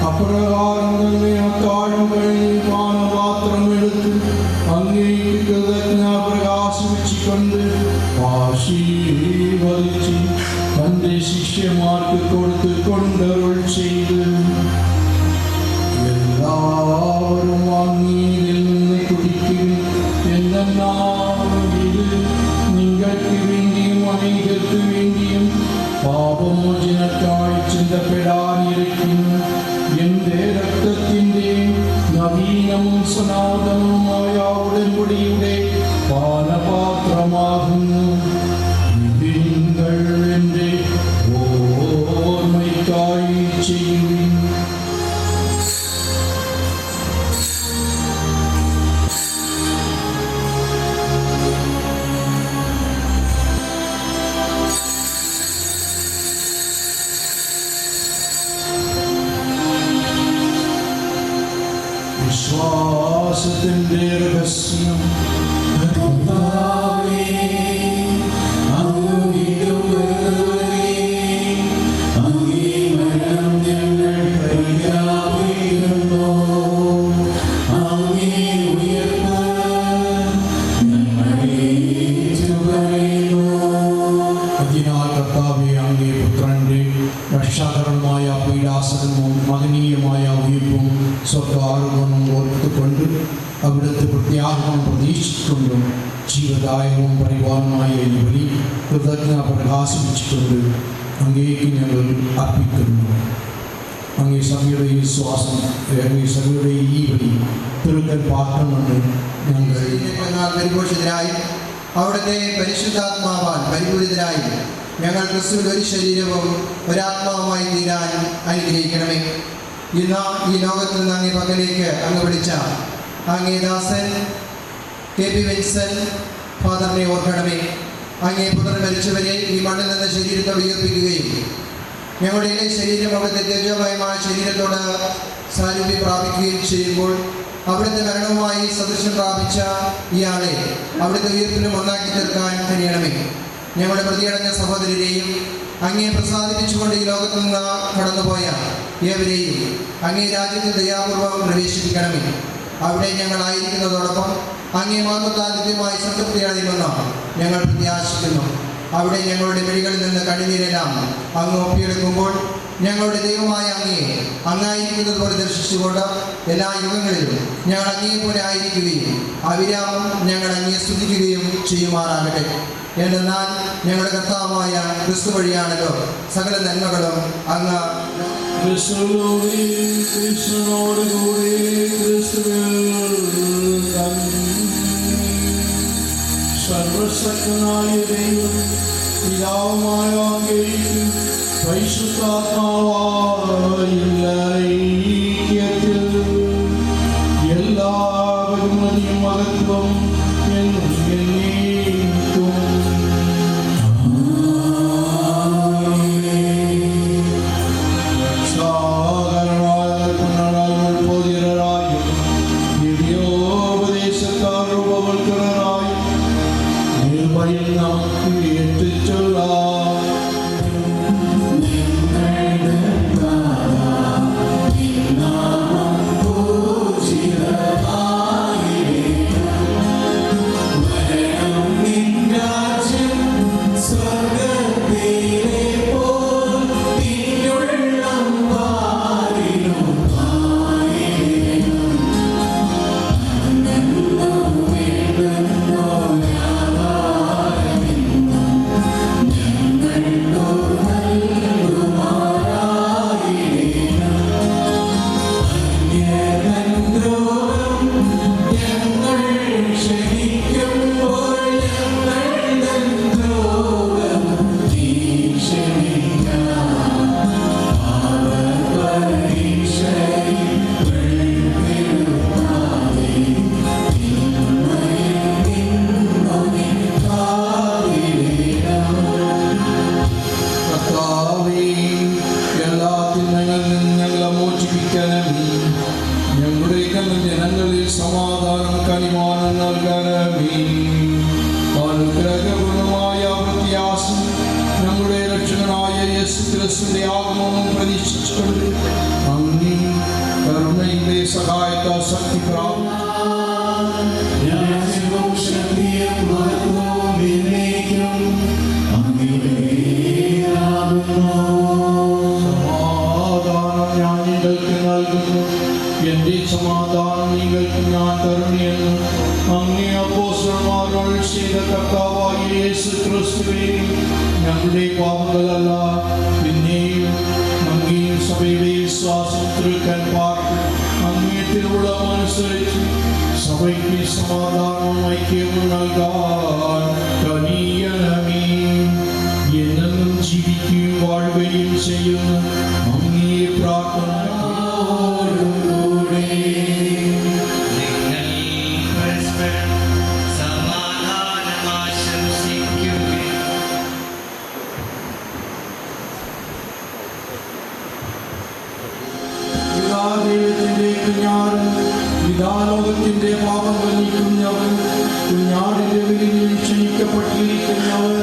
S4: അപ്രകാരം തന്നെ അത്താഴം കഴിഞ്ഞ് പാനപാത്രം എടുത്ത് അങ്ങേക്ക് കൃതജ്ഞ പ്രകാശിപ്പിച്ചുകൊണ്ട് ആശീർവദിച്ച് തൻ്റെ ശിഷ്യന്മാർക്ക് കൊടുത്ത് കൊണ്ടരുൾ ചെയ്ത് എല്ലാവരും വാങ്ങിയതിൽ നിന്ന് കുടിക്കുകയും എന്തെന്നാൽ ഇത് നിങ്ങൾക്ക് വേണ്ടിയും അനേകർക്ക് വേണ്ടിയും പാപമോചനത്തായി ചിന്തപ്പെടാനിരിക്കുന്നു എൻ്റെ രക്തത്തിൻ്റെ നവീനവും സനാതനവുമായ ഉടമ്പടിയുടെ പാനപാത്രമാകുന്നു. ഇത് നിങ്ങൾ എൻ്റെ ഓർമ്മയ്ക്കായി ചെയ്യുവിൻ. വിശ്വാസത്തിൻ്റെ രഹസ്യം രക്ഷാകരമായ പീഡാസനവും മഹനീയമായ ഉയർപ്പും സ്വർഗാരോഹണവും ഓർത്തുകൊണ്ട് അവിടുത്തെ പ്രത്യാഗമം പ്രതീക്ഷിച്ചുകൊണ്ടും ജീവദായകവും പരിപാലനമായ ഈ ബലി കൃതജ്ഞ പ്രകാശിപ്പിച്ചുകൊണ്ട് അങ്ങേക്ക് ഞങ്ങൾ അർപ്പിക്കുന്നു. അങ്ങേ സഭയുടെ ഈ ശ്വാസം അങ്ങേ സഭയുടെ ഈ ബലി തിരുത്തൽ പാത്രമെന്ന് ഞങ്ങൾ
S2: പരിപോഷിതരായി അവിടുത്തെ പരിശുദ്ധാത്മാവാൻ പരിപൂരിതരായി ഞങ്ങൾ ക്രിസ്തുവിൽ ഒരു ശരീരവും ഒരാത്മാവുമായി തീരാൻ അനുഗ്രഹിക്കണമേ. ഇന്ന് ഈ ലോകത്തിൽ നിന്ന് അങ്ങേ പക്കലേക്ക് അങ്ങ് വിളിച്ച അങ്ങേ ദാസൻ KP വിൻസൻ ഫാദറിനെ ഓർക്കണമേ. അങ്ങേ പുത്രൻ മരിച്ചവരെ ഈ മണ്ണിൽ നിന്ന് ശരീരത്തോട് ഉയർപ്പിക്കുകയും ഞങ്ങളുടെ ശരീരം അവിടുത്തെ തേജോമയമായ ശരീരത്തോട് സാരൂപ്യം പ്രാപിക്കുകയും ചെയ്യുമ്പോൾ അവിടുത്തെ മരണവുമായി സദൃശ്യം പ്രാപിച്ച ഇയാളെ അവിടുത്തെ ഉയർപ്പിലും ഒന്നാക്കി തീർക്കാൻ കഴിയണമേ. ഞങ്ങളുടെ പ്രതിയടഞ്ഞ സഹോദരരെയും അങ്ങേ പ്രസാദിപ്പിച്ചുകൊണ്ട് ഈ ലോകത്തു നിന്ന് കടന്നുപോയ ഏവരെയും അങ്ങേ രാജ്യത്തിൽ ദയാപൂർവം പ്രവേശിപ്പിക്കണമേ. അവിടെ ഞങ്ങളായിരിക്കുന്നതോടൊപ്പം അങ്ങേ മാതൃതാദിത്യമായി സംതൃപ്തി അടയുമെന്ന് ഞങ്ങൾ പ്രത്യാശിക്കുന്നു. അവിടെ ഞങ്ങളുടെ വഴികളിൽ നിന്ന് കണ്ണുനീരെല്ലാം അങ്ങ് ഒപ്പിയെടുക്കുമ്പോൾ ഞങ്ങളുടെ ദൈവമായ അങ്ങയെ അങ്ങായിരിക്കുന്നത് പോലെ ദർശിച്ചുകൊണ്ട് എല്ലാ യുഗങ്ങളിലും ഞങ്ങൾ അങ്ങയെ പോലെ ആയിരിക്കുകയും അവിരാമം ഞങ്ങൾ അങ്ങയെ സ്തുതിക്കുകയും ചെയ്യുമാറാകട്ടെ. എന്നാൽ ഞങ്ങളുടെ കർത്താവായ ക്രിസ്തു വഴിയാണല്ലോ സകല നന്മകളും അങ്ങ്
S4: സർവശക്തനായ ദൈവം പിതാവുമായ അങ്ങേക്ക് പരിശുദ്ധാത്മാവായ ഐക്യത്തിൽ എല്ലാ ബഹുമതിയും മഹത്വം എന്നും എന്നേക്കും രക്ഷാകരമായ ക്രിസ്തുവിന്റെ ആഗമവും പ്രതീക്ഷിച്ചുകൊണ്ട് അങ്ങേ കരുണയുടെ സഹായത്താൽ ശക്തി സമാധാനം ഞാൻ നിങ്ങൾക്ക് നൽകുന്നു, എന്റെ സമാധാനം നിങ്ങൾക്ക് ഞാൻ തരുന്നു. അങ്ങേ അപ്പോസ്തലന്മാർ ചെയ്ത കർത്താവായ യേശു ക്രിസ്തുവേ, ഞങ്ങളുടെ പാപങ്ങളല്ല പിന്നെയും അങ്ങേ സഭയുടെ വിശ്വാസം തിരുക്കാൻ പാർത്ത് അങ്ങേ തിരുവുള്ളമനുസരിച്ച് സഭയ്ക്ക് സമാധാനവും ഐക്യവും നൽകാൻ കനിയണമേ. എന്നും ജീവിക്കുകയും വാഴുകയും ചെയ്യുന്ന അങ്ങേ പ്രാർത്ഥനയോടുകൂടെ
S7: നിങ്ങൾ പരസ്പരം സമാധാനം ആശംസിക്കുകയും
S4: ഇതാ ദൈവത്തിന്റെ കുഞ്ഞാട്, ഇതാ ലോകത്തിന്റെ പാപങ്ങൾ നീക്കുന്നവൻ, കുഞ്ഞാടിന്റെ വിളിയിൽ ക്ഷണിക്കപ്പെട്ടിരിക്കുന്നവർ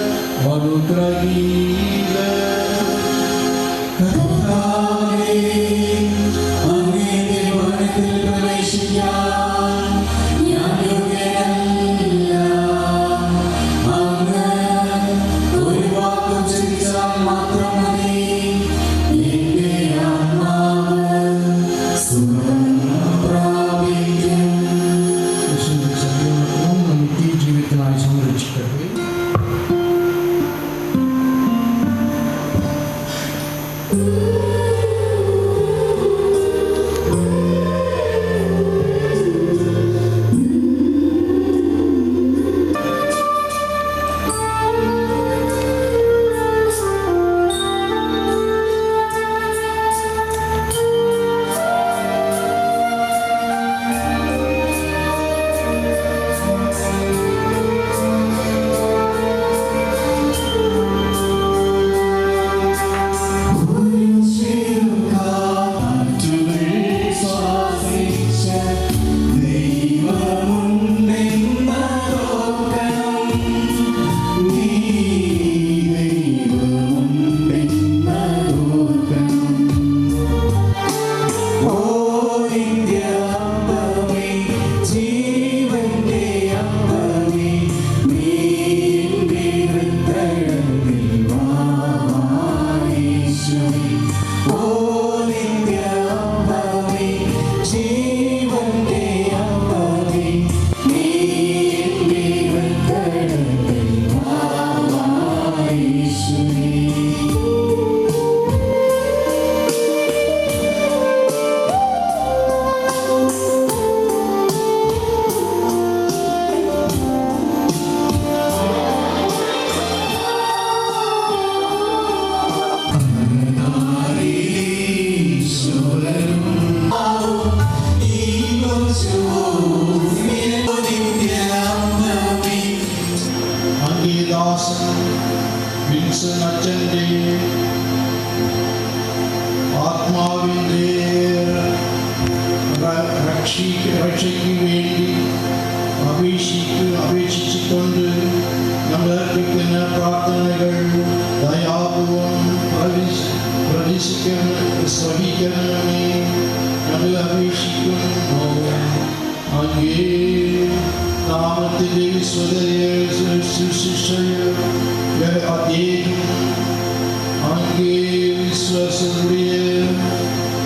S4: ജീവിതത്തിനായി സംരക്ഷിക്കട്ടെ. വിൻസൻ അച്ഛൻ്റെ ആത്മാവിൻ്റെ രക്ഷയ്ക്ക് വേണ്ടി അപേക്ഷിച്ചുകൊണ്ട് നമ്മൾ അർപ്പിക്കുന്ന പ്രാർത്ഥനകൾ ദയാപൂർവം സഹിക്കണമേ. ഞങ്ങൾ അപേക്ഷിക്കുന്നു അങ്ങേ നാമത്തിൻ്റെ അദ്ദേഹം അങ്ങേ വിശ്വാസമുடைய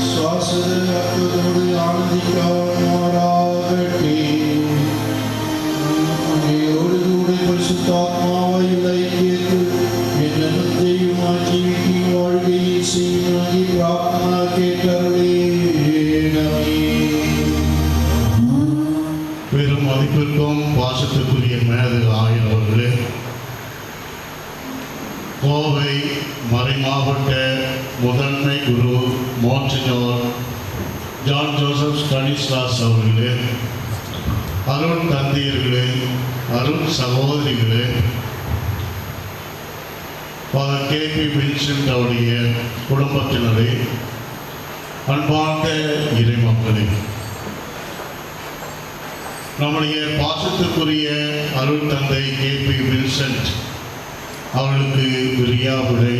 S4: ശ്വാസത്തോട് ആനന്ദിക്കാമാറാകട്ടെ. അങ്ങയോടുകൂടെ പരിശുദ്ധാത്മാവായി ഐക്യത്തിൽ എന്നും ദൈവമായി ജീവിക്കുകയും വാഴുകയും ചെയ്യുന്ന ഈ പ്രാർത്ഥന കേട്ടരുളേണമേ.
S3: பெரும் மதிப்பிற்கும் பாசத்துக்குரிய மேதகு ஆயனவர்களே, கோவை மறைமாவட்ட முதன்மை குரு மோன்சினோர் ஜான் ஜோசப் ஸ்டனிஸ்லாஸ் அவர்களே, அருண் தந்தையர்களே, அருண் சகோதரிகளே, ஃபாதர் கேபி வின்சென்ட் அவருடைய குடும்பத்தினரே, அன்பார்ந்த இறைமக்களே, நம்முடைய பாசத்துக்குரிய அருள் தந்தை கேபி வின்சென்ட் அவர்களுக்கு விரியாவிடை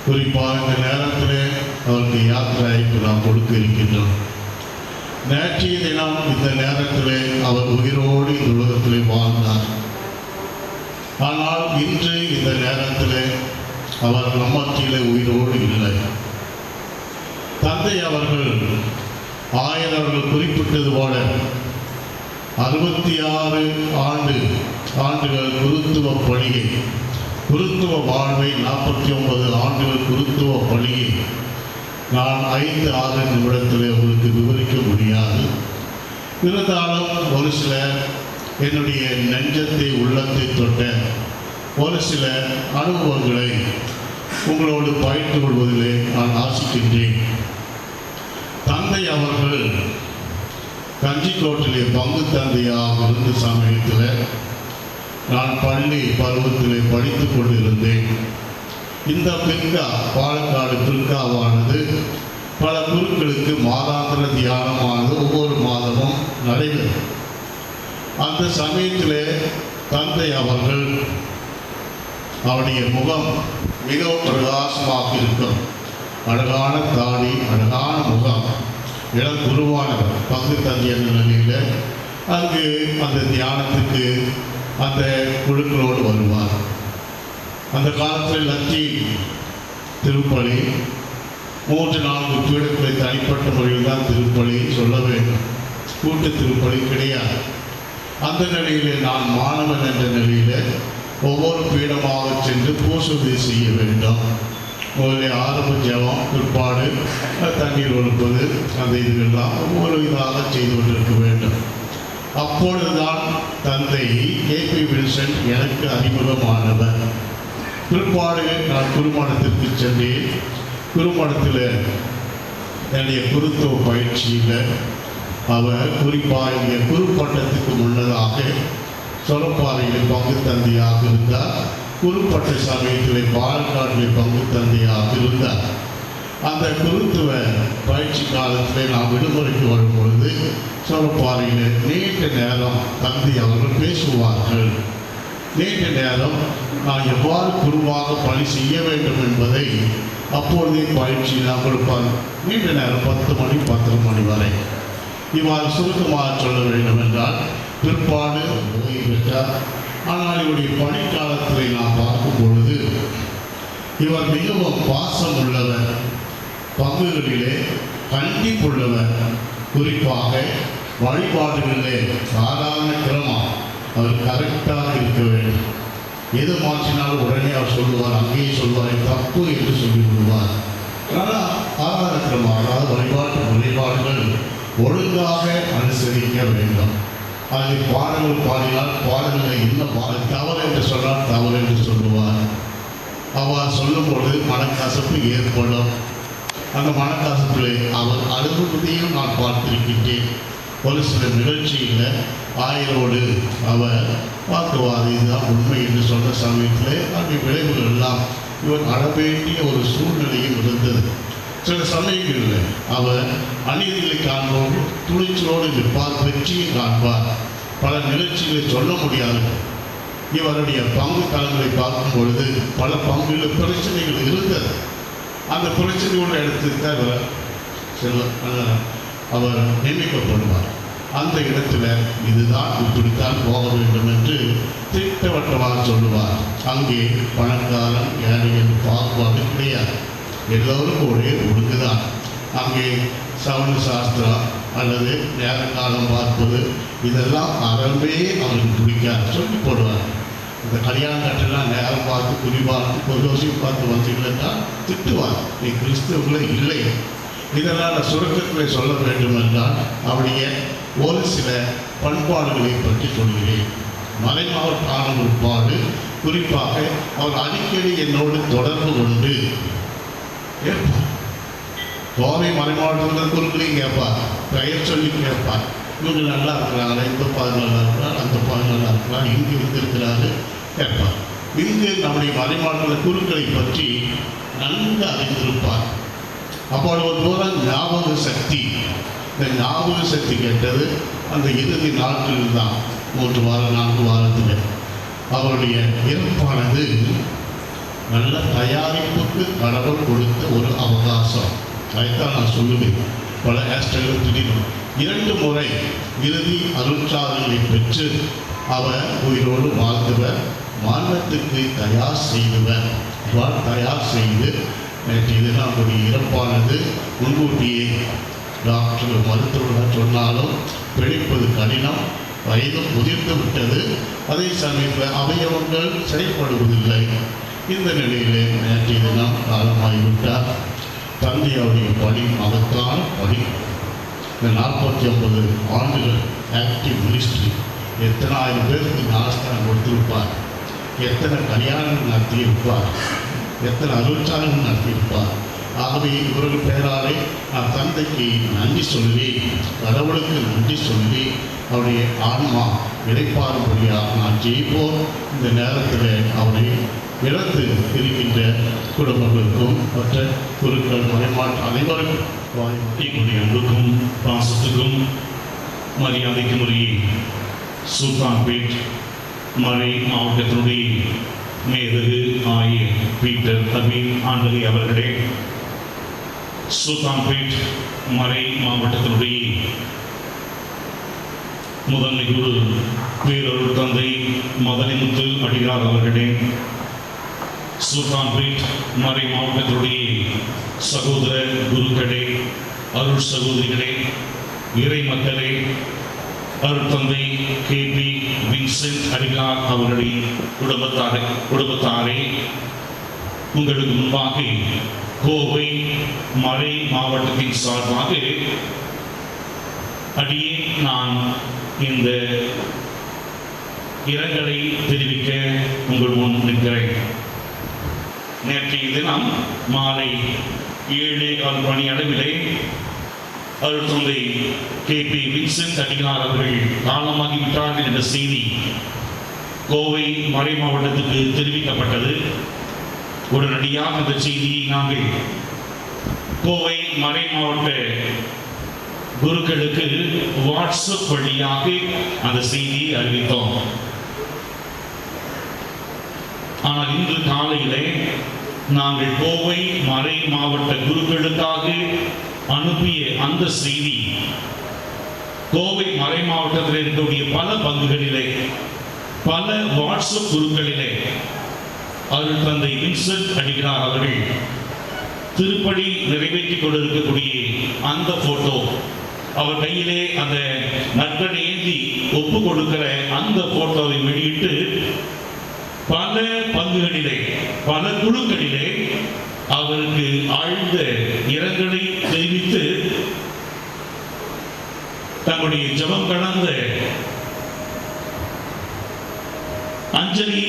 S3: குறிப்பாக இந்த நேரத்தில் அவருக்கு யாத்திரைக்கு நாம் கொடுக்க இருக்கின்றோம். நேற்றைய தினம் இந்த நேரத்தில் அவர் உயிரோடு இந்த உலகத்தில் வாழ்ந்தார். ஆனால் இன்று இந்த நேரத்தில் அவர் நம்மத்திலே உயிரோடு இல்லை. தந்தை அவர்கள் அவர்கள் குறிப்பிட்டது போல 66 ஆண்டுகள் குருத்துவ பணியை, குருத்துவ வாழ்வை, 49 ஆண்டுகள் குருத்துவ பணியை நான் 5-6 நிமிடத்தில் உங்களுக்கு விவரிக்க முடியாது. இருந்தாலும் ஒரு சில என்னுடைய நெஞ்சத்தை, உள்ளத்தை தொட்ட ஒரு சில அனுபவங்களை உங்களோடு பகிர்ந்து கொள்வதிலே நான் ஆசிக்கின்றேன். தந்தை அவர்கள் கஞ்சிக்கோட்டிலே பங்கு தந்தையாக இருந்த சமயத்தில் நான் பள்ளி பருவத்திலே படித்து கொண்டிருந்தேன். இந்த பிற்கா, பாலக்காடு பிற்காவானது பல குருக்களுக்கு மாதாந்திர தியானமானது ஒவ்வொரு மாதமும் நடைபெறும். அந்த சமயத்திலே தந்தை அவர்கள், அவருடைய முகம் மிகவும் பிரகாசமாக இருக்கும், அழகான தாடி, அழகான முகம், இளம் குருவானவர், பங்கு தந்தை என்ற நிலையில் அங்கு அந்த தியானத்துக்கு அந்த குழுக்களோடு வருவார். அந்த காலத்தில் லத்தி திருப்பலி 3-4 பீடங்களை தனிப்பட்ட முறையில் தான் திருப்பலி சொல்ல வேண்டும், கூட்டு திருப்பலி கிடையாது. அந்த நிலையிலே நான் மாணவன் என்ற நிலையில் ஒவ்வொரு பீடமாக சென்று பூசுதை செய்ய வேண்டும். முதலில் ஆரம்ப ஜெபம், பிற்பாடு தண்ணீர் ஒழுப்பது, அந்த இதுகள்லாம் ஒவ்வொரு இதாக செய்து கொண்டிருக்க வேண்டும். அப்பொழுதுதான் தந்தை கேபி வில்சன் எனக்கு அறிமுகமானவர். பிற்பாடு நான் குருமடத்திற்கு சென்றேன். குருமடத்தில் என்னுடைய குருத்துவ பயிற்சியில் அவர் குறிப்பாக இங்கே குருப்பட்டத்துக்கு முன்னதாக சொலப்பாறையில் பங்கு தந்தையாக இருந்தார். குருப்பட்ட சமயத்தில் பாலக்காட்டில் பங்கு தந்தையாக இருந்தார். அந்த குருத்துவ பயிற்சி காலத்தில் நாம் விடுமுறைக்கு வரும்பொழுது சொலப்பாறையில் நீண்ட நேரம் தந்தை அவர்கள் பேசுவார்கள். நீண்ட நேரம் நான் எவ்வாறு குருவாக பணி செய்ய வேண்டும் என்பதை அப்பொழுதே பயிற்சி நான் கொடுப்பார். நீண்ட நேரம் 10 மணி 10:30 மணி வரை. இவ்வாறு சுருக்கமாக சொல்ல வேண்டும் என்றால் பிற்பாடு ஓய்வு பெற்றார். ஆனால் இவருடைய பணிக்காலத்தில் நாம் பார்க்கும் பொழுது இவர் மிகவும் பாசம் உள்ளவர், பங்குகளிலே கண்டிப்புள்ளவர். குறிப்பாக வழிபாடுகளிலே சாதாரண கிரமம் அவர் கரெக்டாக இருக்க வேண்டும். எது மாற்றினாலும் உடனே அவர் சொல்லுவார், அங்கேயே சொல்வார், தப்பு என்று சொல்லி விடுவார். ஆனால் ஆதார கிரமம், அதாவது வழிபாடுகள் ஒழுங்காக அனுசரிக்க வேண்டும். அதை பாடல்கள் பாடினால் பாடல்களை என்ன தவறு என்று சொன்னால் தவறு என்று சொல்லுவார். அவ்வாறு சொல்லும்போது மனக்கசப்பு ஏற்படும். அந்த மனக்கசப்பில் அவர் அழுகுவதையும் நான் பார்த்திருக்கின்றேன். ஒரு சில நிகழ்ச்சியில் ஆயரோடு அவர் வாக்குவாதம், இதுதான் உண்மை என்று சொன்ன சமயத்தில் அந்த விளைவுகள் எல்லாம் இவர் அழவேண்டிய ஒரு சூழ்நிலையும் இருந்தது. சில சமயங்களில் அவர் அநீதிகளை காண்போடு துணிச்சலோடு நிற்பார், வெற்றியை காண்பார். பல நிகழ்ச்சிகளை சொல்ல முடியாது. இவருடைய பங்கு தளங்களை பார்க்கும் பொழுது பல பங்குகளில் பிரச்சனைகள் இருந்தது. அந்த பிரச்சனையோட இடத்துக்கு அவர் நியமிக்கப்படுவார். அந்த இடத்துல இதுதான் இப்படித்தான் போக வேண்டும் என்று திட்டவட்டமாக சொல்லுவார். அங்கே பணக்காரன் ஏழை என்று பாகுபாடு கிடையாது, எல்லோரும் ஒரே ஒழுங்குதான். அங்கே சவண சாஸ்திரம் அல்லது நேர காலம் பார்ப்பது இதெல்லாம் அறவே அவருக்கு பிடிக்காது, சொல்லி போடுவார். இந்த கல்யாண கட்டெல்லாம் நேரம் பார்த்து குறி பார்த்து பொருளோசியம் பார்த்து வந்தீங்கன்னா திட்டுவார், நீ கிறிஸ்தவர்களே இல்லை. இதெல்லாம் நான் சுருக்கத்தில் சொல்ல வேண்டும் என்றால் அவருடைய ஒரு சில பண்பாடுகளை பற்றி சொல்கிறேன். மறைமாவட்டான ஒருபாடு குறிப்பாக அவர் அடிக்கடி என்னோடு தொடர்பு கொண்டு கேட்பார். கோவை மறைமாவட்டத்தில் குறுக்களையும் கேட்பார், பெயர் சொல்லி கேட்பார். இவங்க நல்லா இருக்கிறாங்களா, இந்த பாது நல்லா இருக்கிறார், அந்த பாது நல்லா இருக்கிறார், இங்கே இருந்திருக்கிறாரு கேட்பார். இங்கு நம்முடைய மறைமாவட்டத்தில் குறுக்களை பற்றி நன்கு அறிந்திருப்பார். அப்போது ஒரு தூரம் ஞாபக சக்தி, இந்த ஞாபக சக்தி கேட்டது அந்த இறுதி நாட்களில் தான், 3 வாரம் 4 வாரத்தில் அவருடைய இறப்பானது நல்ல தயாரிப்புக்கு கடவுள் கொடுத்த ஒரு அவகாசம். அதைத்தான் நான் சொல்லுவேன். பல ஹேஷ்டேக்கள் திடீர்னு 2 முறை இறுதி அருட்சாதனை பெற்று அவர் உயிரோடு வாழ்ந்தவர், மரணத்துக்கு தயார் செய்தவர். தயார் செய்து நேற்று தினம் அவருடைய இறப்பானது முன்கூட்டியே டாக்டர் மருத்துவர்கள் சொன்னாலும் பிழைப்பது கடினம், வயது முதிர்ந்து விட்டது, அதே சமயத்தில் அவயவங்கள் செயல்படுவதில்லை. இந்த நிலையிலே நேற்று தினம் காலமாகிவிட்டார். தந்தையுடைய பணி மகத்தான பணி. இந்த 49 ஆண்டுகள் ஆக்டிவ் மினிஸ்ட்ரி எத்தனை ஆயிரம் பேருக்கு ஞானஸ்தானம் கொடுத்திருப்பார், எத்தனை கல்யாணங்கள் நடத்தியிருப்பார், எத்தனை அருட்சாதனம் நடத்தியிருப்பார். ஆகவே இவர்கள் பெயராலே நான் தந்தைக்கு நன்றி சொல்லி, கடவுளுக்கு நன்றி சொல்லி, அவருடைய ஆன்மா இடைப்பாறும்படியாக நான் ஜெயிப்போம். இந்த நேரத்தில் அவரை இழந்து இருக்கின்ற குடும்பங்களுக்கும் மற்ற குருக்கள் மறைமாற்ற அனைவருக்கும்
S8: எங்களுடைய அன்புக்கும் பாசத்துக்கும் மரியாதைக்கும் உரிய சுல்தான்பேட் மறை மாவட்டத்தினுடைய மேதகு ஆயர் பீட்டர் அபீன் ஆண்டகை அவர்களே, சுல்தான்பேட் மறை மாவட்டத்தினுடைய முதன்மை குரு பேரொரு தந்தை மதனிமுத்து அடிகளார் அவர்களே, சுல்தான்பேட் மறை மாவட்டத்தினுடைய சகோதர குருக்களே, அருள் சகோதரிகளே, இறை மக்களே, அருட்தந்தை KP வின்சென்ட் அடிகளார் அவர்களின் குடும்பத்தாரே, உங்களுக்கு முன்பாக கோவை மறை மாவட்டத்தின் சார்பாக அடியே நான் இந்த இரங்கலை தெரிவிக்க உங்கள் முன் நிற்கிறேன். நேற்றைய தினம் மாலை 7:15 மணி அளவிலே அருட்தந்தை KP வின்சென்ட் அடிகளார் அவர்கள் காலமாகிவிட்டார்கள் என்ற செய்தி கோவை மறை மாவட்டத்துக்கு தெரிவிக்கப்பட்டது. உடனடியாக அந்த செய்தியை நாங்கள் கோவை மறை மாவட்ட குருக்களுக்கு வாட்ஸ்அப் வழியாக அந்த செய்தியை அறிவித்தோம். ஆனால் இன்று காலையிலே நாங்கள் கோவை மறை மாவட்ட குருக்களுக்காக அனுப்பிய அந்த செய்தி கோவை மறை மாவட்டத்தில் இருக்கக்கூடிய பல பங்குகளிலே, பல வாட்ஸ்அப் குருக்களிலே அருள் தந்தை வின்சென்ட் அடிகளார் அவர்கள் திருப்பலி நிறைவேற்றிக் கொண்டிருக்கக்கூடிய அந்த போட்டோ, அவர் கையிலே அந்த நற்கடை ஏந்தி ஒப்பு கொடுக்கிற அந்த போட்டோவை வெளியிட்டு பல பங்குகளிலே, பல குழுக்களிலே அவருக்கு ஆழ்ந்த இரங்கலை தெரிவித்து தங்களுடைய ஜெபம் கடந்த அஞ்சலி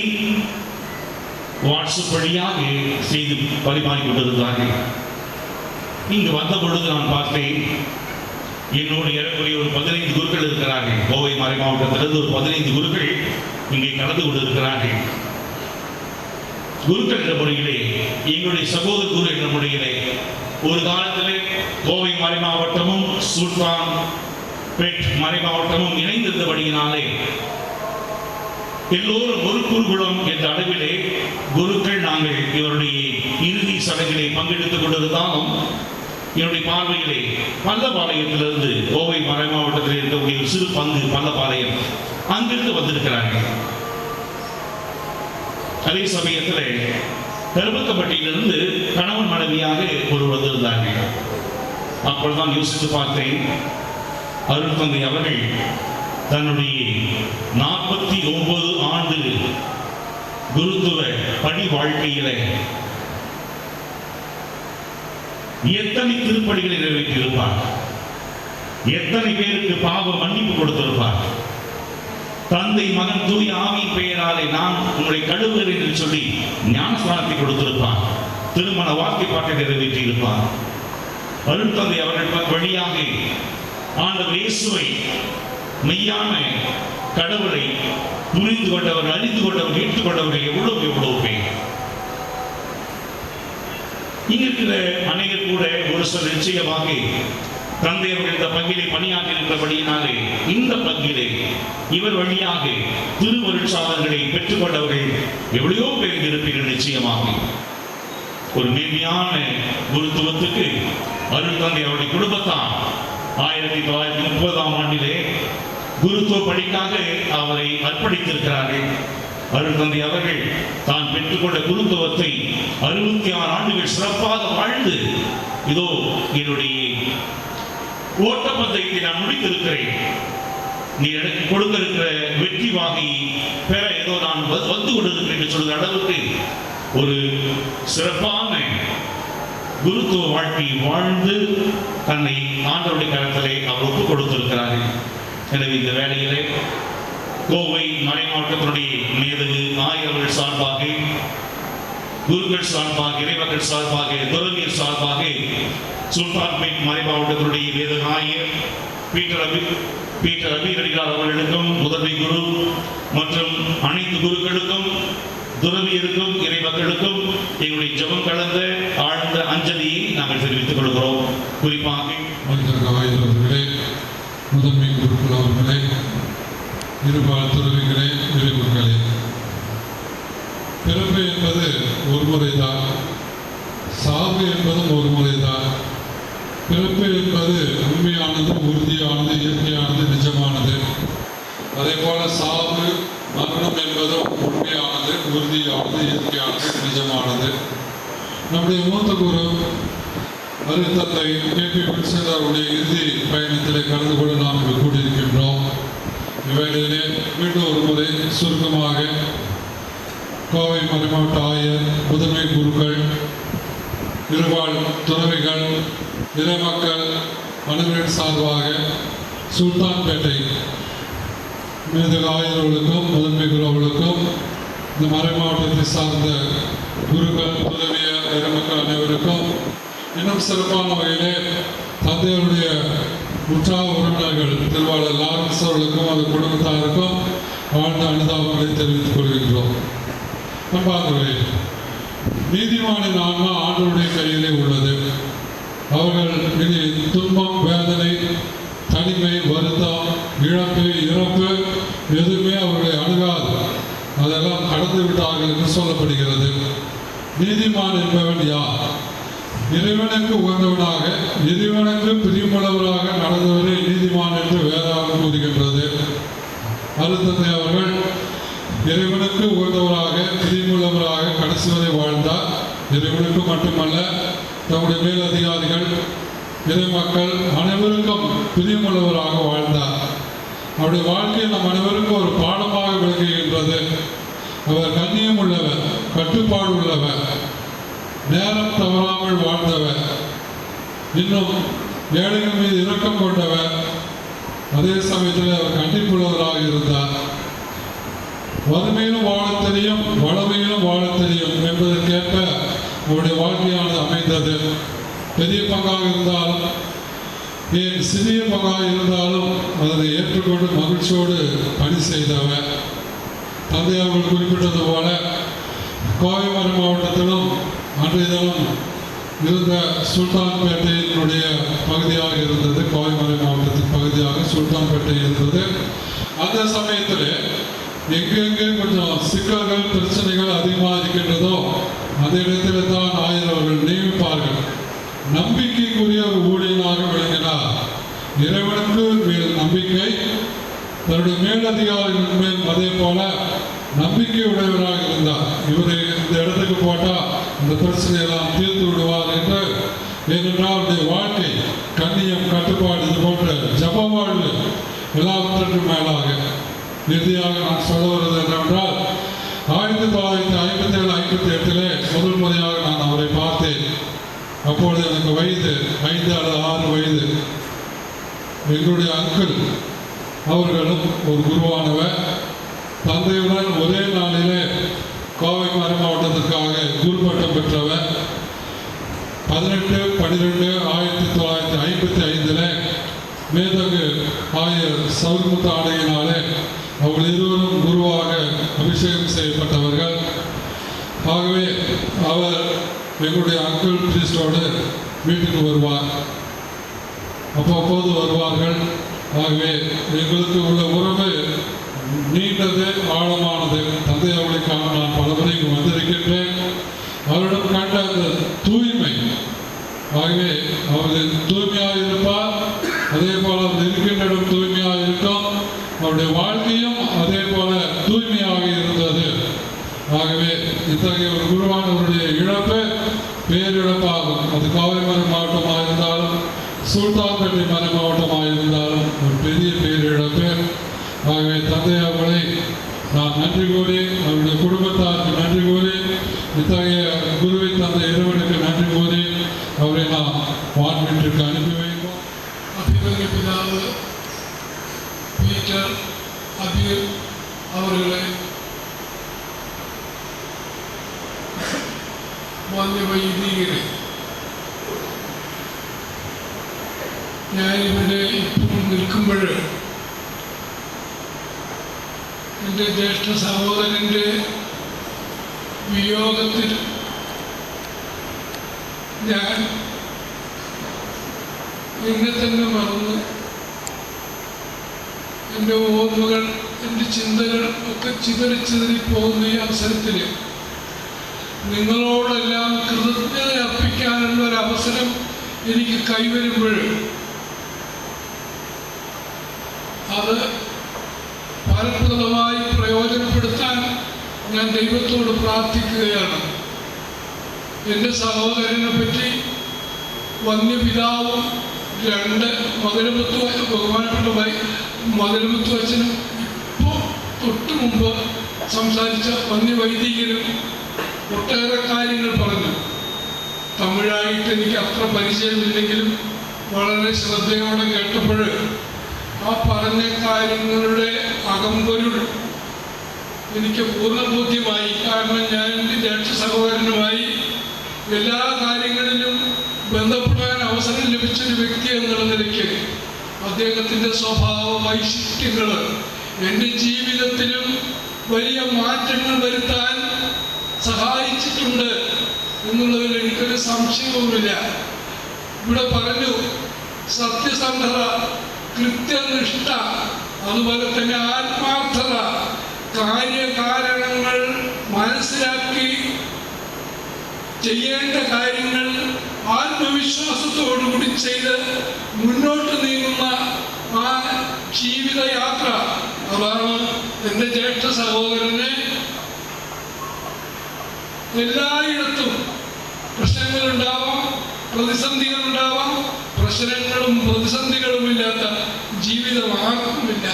S8: வாட்ஸ்அப் வழியாக செய்து பரிமாறிக் கொண்டிருந்தார்கள். இங்கு வந்த பொழுது நான் பார்த்தேன், என்னோடு ஏறக்குறைய ஒரு 15 குருக்கள் இருக்கிறார்கள். கோவை மறை மாவட்டத்திலிருந்து ஒரு 15 குருக்கள் இங்கே கலந்து கொண்டிருக்கிறார்கள். குருக்கள் என்ற முறையிலே, எங்களுடைய சகோதர குரு என்ற முறையிலே, ஒரு காலத்திலே கோவை மறை மாவட்டமும் சுல்தான்பேட் மறை மாவட்டமும் இணைந்திருந்தபடியினாலே எல்லோரும் ஒரு குருகுலம் என்ற அளவிலே குருக்கள் நாங்கள் இவருடைய இறுதி சடங்கிலே பங்கெடுத்துக் கொண்டிருந்தாலும், என்னுடைய பார்வையிலே பல்லபாளையத்திலிருந்து கோவை மறை மாவட்டத்தில் இருக்கக்கூடிய ஒரு சிறு பங்கு பல்லபாளையம் அங்கிருந்து வந்திருக்கிறார்கள். அதே சமயத்தில் கருப்பக்கப்பட்டியிலிருந்து கணவன் மனைவியாக ஒரு வந்திருந்தார்கள். அப்பொழுதுதான் யோசித்து பார்த்தேன், அருள் தந்தை அவர்கள் தன்னுடைய 49 ஆண்டு குருத்துவ பணி வாழ்க்கையில எத்தனை திருப்பணிகளை நிறைவேற்றியிருப்பார், எத்தனை பேருக்கு பாவ மன்னிப்பு கொடுத்திருப்பார். தந்தை மகன் தூய ஆவியின் பெயராலே நான் உங்களை கழுவுகிறேன் என்று சொல்லி ஞானஸ்நானத்தை கொடுத்திருப்பார். திருமண வார்த்தை பாட்டை நிறைவேற்றியிருப்பார். அருள் தந்தை அவர்கள் வழியாக ஆண்டவர் இயேசுவை, மெய்யான கடவுளை புரிந்து கொண்டவர், அறிந்து கொண்டவர், ஏற்றுக்கொண்டவர்கள் எவ்வளவு பேர். இங்க இருக்கிற அனைவர் கூட ஒரு சில நிச்சயமாக தந்தை அவர்கள் இந்த பங்கிலே பணியாற்றியிருக்கிறபடியினாலே இந்த பங்கிலே இவர் வழியாக திருவருட்சாதங்களை பெற்றுக்கொண்டவர்கள் எவ்வளையோ பேர் இருப்பீர்கள். நிச்சயமாக ஒரு மேன்மையான குருத்துவத்துக்கு அருள் தந்தை அவருடைய குடும்பத்தார் 1930ஆம் ஆண்டிலே குருத்துவ பணிக்காக அவரை அர்ப்பணித்திருக்கிறார்கள். அருள் தந்தை அவர்கள் தான் பெற்றுக்கொண்ட குருத்துவத்தை 66 ஆண்டுகள் சிறப்பாக வாழ்ந்து, இதோ என்னுடைய ஓட்டப்பந்தயத்தை நான் முடித்திருக்கிறேன், நீ எனக்கு கொடுக்க இருக்கிற வெற்றி வாகை பெற ஏதோ நான் வந்து கொண்டிருக்கிறேன் என்று சொல்கிற அளவுக்கு ஒரு சிறப்பான குருத்துவ வாழ்க்கையை வாழ்ந்து தன்னை ஆண்டவருடைய கரத்திலே அவர் ஒப்புக் கொடுத்திருக்கிறார்கள். எனவே இந்த வேளையிலே கோவை மறை மாவட்டத்தினுடைய மேதகு ஆயர்கள் சார்பாக, குருக்கள் சார்பாக, இறைமக்கள் சார்பாக, துறவியர் சார்பாக சுல்தான்பேட் மறை மாவட்டத்தினுடைய மேதகு ஆயர் பீட்டர் அபிகரிகார் அவர்களுக்கும், முதன்மை குரு மற்றும் அனைத்து குருக்களுக்கும், துறவியருக்கும், இறைமக்களுக்கும் எங்களுடைய ஜெபம் கலந்த ஆழ்ந்த அஞ்சலியை நாங்கள் தெரிவித்துக் கொள்கிறோம். குறிப்பாக
S9: அவர்களே, முதன்மை குருக்கள் அவர்களே, இருபால் துறவிகளே, இறைமக்களே, பிறப்பு என்பது ஒரு முறைதான், சாவு என்பதும் ஒரு முறைதான். பிறப்பு என்பது உண்மையானது, உறுதியானது, இயற்கையானது, நிஜமானது. அதே போல சாவு, மரணம் என்பதும் உண்மையானது, உறுதியானது, இயற்கையானது, நிஜமானது. நம்முடைய மூத்த குரு அருட்தந்தை KP வில்சன் அவருடைய இறுதி பயணத்திலே கலந்து கொள்ள நாம் இங்கு கூடியிருக்கின்றோம். இவ்வேளையிலே மீண்டும் ஒரு முறை சுருக்கமாக கோவை மறைமாவட்ட ஆயர், முதன்மை குருக்கள், இருபால் துறவிகள், இறைமக்கள் அனைவரின் சார்பாக சுல்தான்பேட்டை மேதகு ஆயர்களுக்கும், முதன்மை குரு அவர்களுக்கும், இந்த மறை மாவட்டத்தை சார்ந்த குருக்கள், துறவியர், இறைமக்கள் அனைவருக்கும், இன்னும் சிறப்பான வகையிலே தந்தையருடைய உற்சாக உறவினர்கள் திருவாளர் லாரன்ஸ் அவர்களுக்கும் அது குடும்பத்தாருக்கும் வாழ்ந்த அனுதாபங்களை தெரிவித்துக் கொள்கின்றோம். அன்பார்களே, நீதிமானின் ஆன்மா ஆண்டவருடைய கையிலே உள்ளது. அவர்கள் இனி துன்பம், வேதனை, தனிமை, வருத்தம், இழப்பு, இறப்பு எதுவுமே அவர்களை அணுகாது. அதெல்லாம் கடந்து விட்டார்கள் என்று சொல்லப்படுகிறது. நீதிமான் என்பவன் யார்? இறைவனுக்கு உகந்தவனாக, இறைவனுக்கு பிரியமுள்ளவராக நடந்தவரே நீதிமான் என்று வேதாகம் கூறுகின்றது. அருட்தந்தை அவர்கள் இறைவனுக்கு உகந்தவராக, பிரியமுள்ளவராக கடைசி வரை வாழ்ந்தார். இறைவனுக்கு மட்டுமல்ல, தம்முடைய மேலதிகாரிகள், இறைமக்கள் அனைவருக்கும் பிரியமுள்ளவராக வாழ்ந்தார். அவருடைய வாழ்க்கை நம் அனைவருக்கும் ஒரு பாடமாக விளங்குகின்றது. அவர் கண்ணியம் உள்ளவர், கட்டுப்பாடு உள்ளவர், நேரம் தவறாமல் வாழ்ந்தவர், இன்னும் ஏழைகள் மீது இரக்கம் கொண்டவர். அதே சமயத்தில் அவர் கண்டிப்புள்ளவராக இருந்தார். வறுமையிலும் வாழ தெரியும், வளமையிலும் வாழ தெரியும் என்பதற்கேற்ப அவருடைய வாழ்க்கையானது அமைந்தது. பெரிய பங்காக இருந்தாலும், ஏன் சிறிய பங்காக இருந்தாலும் அதனை ஏற்றுக்கொண்டு மகிழ்ச்சியோடு பணி செய்தவர். தந்தை அவர்கள் குறிப்பிட்டது போல கோவை மறை மாவட்டத்திலும் அன்றைய தினம் இருந்த சுல்தான்பேட்டையினுடைய பகுதியாக இருந்தது. கோவை மறை மாவட்டத்தின் பகுதியாக சுல்தான்பேட்டை இருந்தது. அந்த சமயத்தில் எங்கெங்கே கொஞ்சம் சிக்கல்கள், பிரச்சனைகள் அதிகமாக இருக்கின்றதோ அந்த இடத்துல தான் ஆயர் அவர்கள் நியமிப்பார்கள். நம்பிக்கைக்குரிய ஒரு ஊழியனாக விளங்கினார். இறைவனுக்கு மேல் நம்பிக்கை, தன்னுடைய மேலதிகாரிகள் மேல் அதே போல நம்பிக்கை உடையவராக இருந்தார். இவரை இந்த இடத்துக்கு போட்டால் இந்த பிரச்சனையெல்லாம் தீர்த்து விடுவார் என்று. ஏனென்றால் அவருடைய வாழ்க்கை கண்ணியம், கட்டுப்பாடு, இது போன்ற ஜப வாழ்வு எல்லாவற்றுக்கும் மேலாக. இறுதியாக நான் சொல்ல வருவது என்னவென்றால், 1957-58 முதல் முறையாக நான் அவரை பார்த்தேன். அப்பொழுது எனக்கு வயது 5 அல்லது 6 வயது. எங்களுடைய அங்கிள் அவர்களும் ஒரு குருவானவர். தந்தையுடன் ஒரே நாளிலே கோவை மறை மாவட்டத்திற்காக குரு பட்டம் பெற்றவர். 18/12/1955 மேதகு ஆயர் சவுர்முத்த ஆணையினாலே அவர்கள் இருவரும் குருவாக அபிஷேகம் செய்யப்பட்டவர்கள். ஆகவே அவர் எங்களுடைய அங்கிள் பிரீஸ்டோடு வீட்டுக்கு வருவார். அப்போது வருவார்கள். ஆகவே எங்களுக்கு உள்ள உறவு நீண்டது, ஆழமானது. தந்தை அவர்களை காண நான் பலமுறை இங்கு வந்திருக்கின்றேன். அவரிடம் கண்ட அந்த தூய்மை, ஆகவே அவர்கள் தூய்மையாக இருப்பார், அதே போல அவர் இருக்கின்ற இடம் தூய்மையாக இருக்கும். அவருடைய வாழ்க்கையும் அதே போல தூய்மையாக இருந்தது. ஆகவே இத்தகைய ஒரு குருவானவருடைய இழப்பு பேரிழப்பாகும். அது காவிரிமலை மாவட்டமாக இருந்தாலும் சுல்தான்பேட்டை மலை மாவட்டமாக இருந்தாலும் ஒரு பெரிய பேரிழப்பு. ஆகவே தந்தை அவர்களை நான் நன்றி கூறி, அவருடைய குடும்பத்தாருக்கு நன்றி கூறி, இத்தகைய குருவை தந்தை இறைவனுக்கு நன்றி கூறி அவரை நாம் வான்வீட்டிற்கு அனுப்பி வைப்போம்.
S10: அபிமன்ய பிதாவு பீட்டர் அபீர் அவர்களை വന്യ വൈദികരെ, ഞാനിവിടെ ഇപ്പോൾ നിൽക്കുമ്പോൾ എൻ്റെ ജ്യേഷ്ഠ സഹോദരൻ്റെ വിയോഗത്തിൽ ഞാൻ എന്നെ തന്നെ മറന്ന് എൻ്റെ ഓർമ്മകൾ, എൻ്റെ ചിന്തകൾ ഒക്കെ ചിതറിച്ചിതറി പോകുന്ന ഈ അവസരത്തിൽ നിങ്ങളോടെല്ലാം കൃതജ്ഞത അർപ്പിക്കാനുള്ള ഒരു അവസരം എനിക്ക് കൈവരുമ്പോൾ അത് ഫലപ്രദമായി പ്രയോജനപ്പെടുത്താൻ ഞാൻ ദൈവത്തോട് പ്രാർത്ഥിക്കുകയാണ്. എൻ്റെ സഹോദരനെ പറ്റി വന്യപിതാവും ബഹുമാനപ്പെട്ട മതിലമുത്തു അച്ഛനും ഇപ്പോൾ തൊട്ട് മുമ്പ് സംസാരിച്ച വന്യവൈദികനും ഒട്ടേറെ കാര്യങ്ങൾ പറഞ്ഞു. തമിഴായിട്ട് എനിക്ക് അത്ര പരിചയമില്ലെങ്കിലും വളരെ ശ്രദ്ധയോടെ കേട്ടപ്പോൾ ആ പറഞ്ഞ കാര്യങ്ങളുടെ അകമ്പൊരുൾ എനിക്ക് പൂർണ്ണബോധ്യമായി. കാരണം ഞാൻ എൻ്റെ ജ്യേഷ്ഠ സഹോദരനുമായി എല്ലാ കാര്യങ്ങളിലും ബന്ധപ്പെടാൻ അവസരം ലഭിച്ചൊരു വ്യക്തി എന്നുള്ള നിലയ്ക്ക് അദ്ദേഹത്തിൻ്റെ സ്വഭാവ വൈശിഷ്ട്യങ്ങൾ എൻ്റെ ജീവിതത്തിലും വലിയ മാറ്റങ്ങൾ വരുത്താൻ സഹായിച്ചിട്ടുണ്ട് എന്നുള്ളതിൽ എനിക്കൊരു സംശയവുമില്ല. ഇവിടെ പറഞ്ഞു സത്യസന്ധത, കൃത്യനിഷ്ഠ, അതുപോലെ തന്നെ ആത്മാർത്ഥത, കാര്യകാരണങ്ങൾ മനസ്സിലാക്കി ചെയ്യേണ്ട കാര്യങ്ങൾ ആത്മവിശ്വാസത്തോടുകൂടി ചെയ്ത് മുന്നോട്ട് നീങ്ങുന്ന ആ ജീവിതയാത്ര, അതാണ് എൻ്റെ ജ്യേഷ്ഠ സഹോദരനെ എല്ലായിടത്തും പ്രശ്നങ്ങളുണ്ടാവാം, പ്രതിസന്ധികളുണ്ടാവാം. പ്രശ്നങ്ങളും പ്രതിസന്ധികളും ഇല്ലാത്ത ജീവിതം ആർക്കുമില്ല.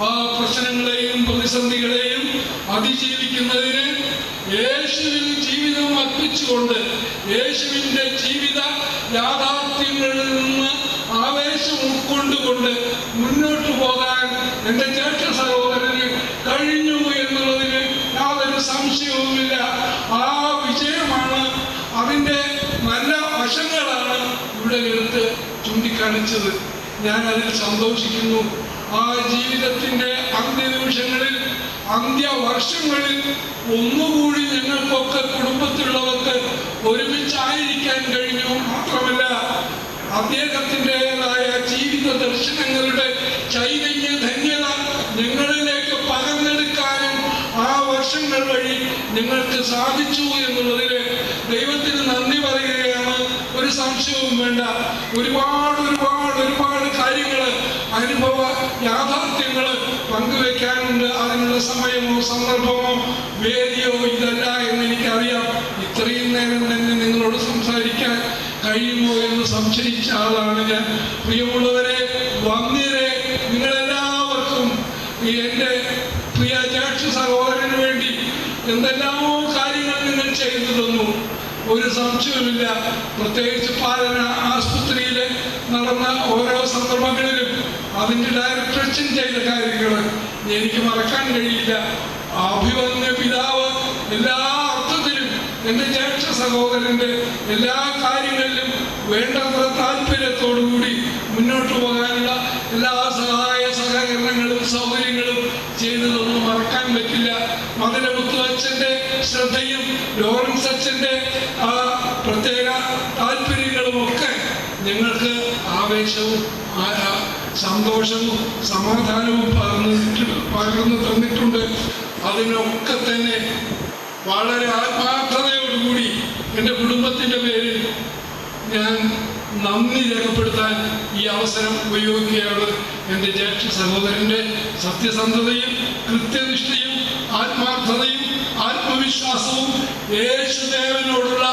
S10: ആ പ്രശ്നങ്ങളെയും പ്രതിസന്ധികളെയും അതിജീവിക്കുന്നതിന് യേശുവിൽ ജീവിതം അർപ്പിച്ചുകൊണ്ട് യേശുവിൻ്റെ ജീവിത യാഥാർത്ഥ്യങ്ങളിൽ നിന്ന് ആവേശം ഉൾക്കൊണ്ടുകൊണ്ട് മുന്നോട്ട് പോകാൻ എൻ്റെ ജ്യേഷ്ഠ സഹോദരന് കഴിഞ്ഞു എന്നുള്ളതിന് യാതൊരു സംശയവുമില്ല. ആ വിജയമാണ്, അതിൻ്റെ നല്ല വശങ്ങളാണ് ഇവിടെ എടുത്ത് ചൂണ്ടിക്കാണിച്ചത്. ഞാൻ അതിൽ സന്തോഷിക്കുന്നു. ആ ജീവിതത്തിൻ്റെ അന്ത്യനിമിഷങ്ങളിൽ, അന്ത്യവർഷങ്ങളിൽ ഒന്നുകൂടി ഞങ്ങൾക്കൊക്കെ കുടുംബത്തിലുള്ളവർക്ക് ഒരുമിച്ചായിരിക്കാൻ കഴിഞ്ഞു. മാത്രമല്ല അദ്ദേഹത്തിൻ്റെതായ ജീവിത ദർശനങ്ങളുടെ ചൈതന്യ ധന്യത ഞങ്ങളിലേക്ക് പകർന്നെടുക്കാനും ആ വർഷങ്ങൾ വഴി ഞങ്ങൾക്ക് സാധിച്ചു എന്നുള്ളതിൽ ദൈവത്തിന് നന്ദി പറയുകയാണ്. ഒരു സംശയവും വേണ്ട. ഒരുപാട് ഒരുപാട് ഒരുപാട് കാര്യങ്ങൾ, അനുഭവ യാഥാർത്ഥ്യങ്ങൾ പങ്കുവെക്കാനുണ്ട്. അതിനുള്ള സമയമോ സന്ദർഭമോ വേദിയോ ഇതല്ല എന്ന് എനിക്കറിയാം. ഇത്രയും നേരം തന്നെ നിങ്ങളോട് സംസാരിക്കാൻ കഴിയുമോ എന്ന് സംശയിച്ച ആളാണ് ഞാൻ. പ്രിയമുള്ളവരെ, വന്യരെ, നിങ്ങളെല്ലാവർക്കും എൻ്റെ പ്രിയ ജ്യേഷ്ഠ സഹോദരന് വേണ്ടി എന്തെല്ലാമോ കാര്യങ്ങൾ നിങ്ങൾ ചെയ്തു തന്നു. ഒരു സംശയവുമില്ല. പ്രത്യേകിച്ച് പാലന ആശുപത്രിയിൽ നടന്ന ഓരോ സന്ദർഭങ്ങളിലും അതിൻ്റെ ഡയറക്ടറേഷൻ ചെയ്ത കാര്യങ്ങൾ എനിക്ക് മറക്കാൻ കഴിയില്ല. അഭിമന്യ പിതാവ് എല്ലാ അർത്ഥത്തിലും എൻ്റെ ജ്യേഷ്ഠ സഹോദരൻ്റെ എല്ലാ കാര്യങ്ങളിലും വേണ്ടത്ര താല്പര്യത്തോടുകൂടി മുന്നോട്ട് പോകാനുള്ള എല്ലാ സഹായ സഹകരണങ്ങളും സൗകര്യങ്ങളും ചെയ്തതൊന്നും മറക്കാൻ പറ്റില്ല. മതിലമുത്തു അച്ഛൻ്റെ ശ്രദ്ധയും ലോറൻസ് അച്ഛൻ്റെ ആ പ്രത്യേക താല്പര്യങ്ങളുമൊക്കെ ഞങ്ങൾക്ക് ആവേശവും സന്തോഷവും സമാധാനവും പകർന്നു തന്നിട്ടുണ്ട്. അതിനൊക്കെ തന്നെ വളരെ ആത്മാർത്ഥതയോടുകൂടി എൻ്റെ കുടുംബത്തിൻ്റെ പേരിൽ ഞാൻ നന്ദി രേഖപ്പെടുത്താൻ ഈ അവസരം ഉപയോഗിക്കുകയാണ്. എൻ്റെ ജ്യേഷ്ഠ സഹോദരൻ്റെ സത്യസന്ധതയും കൃത്യനിഷ്ഠയും ആത്മാർത്ഥതയും ആത്മവിശ്വാസവും യേശുദേവനോടുള്ള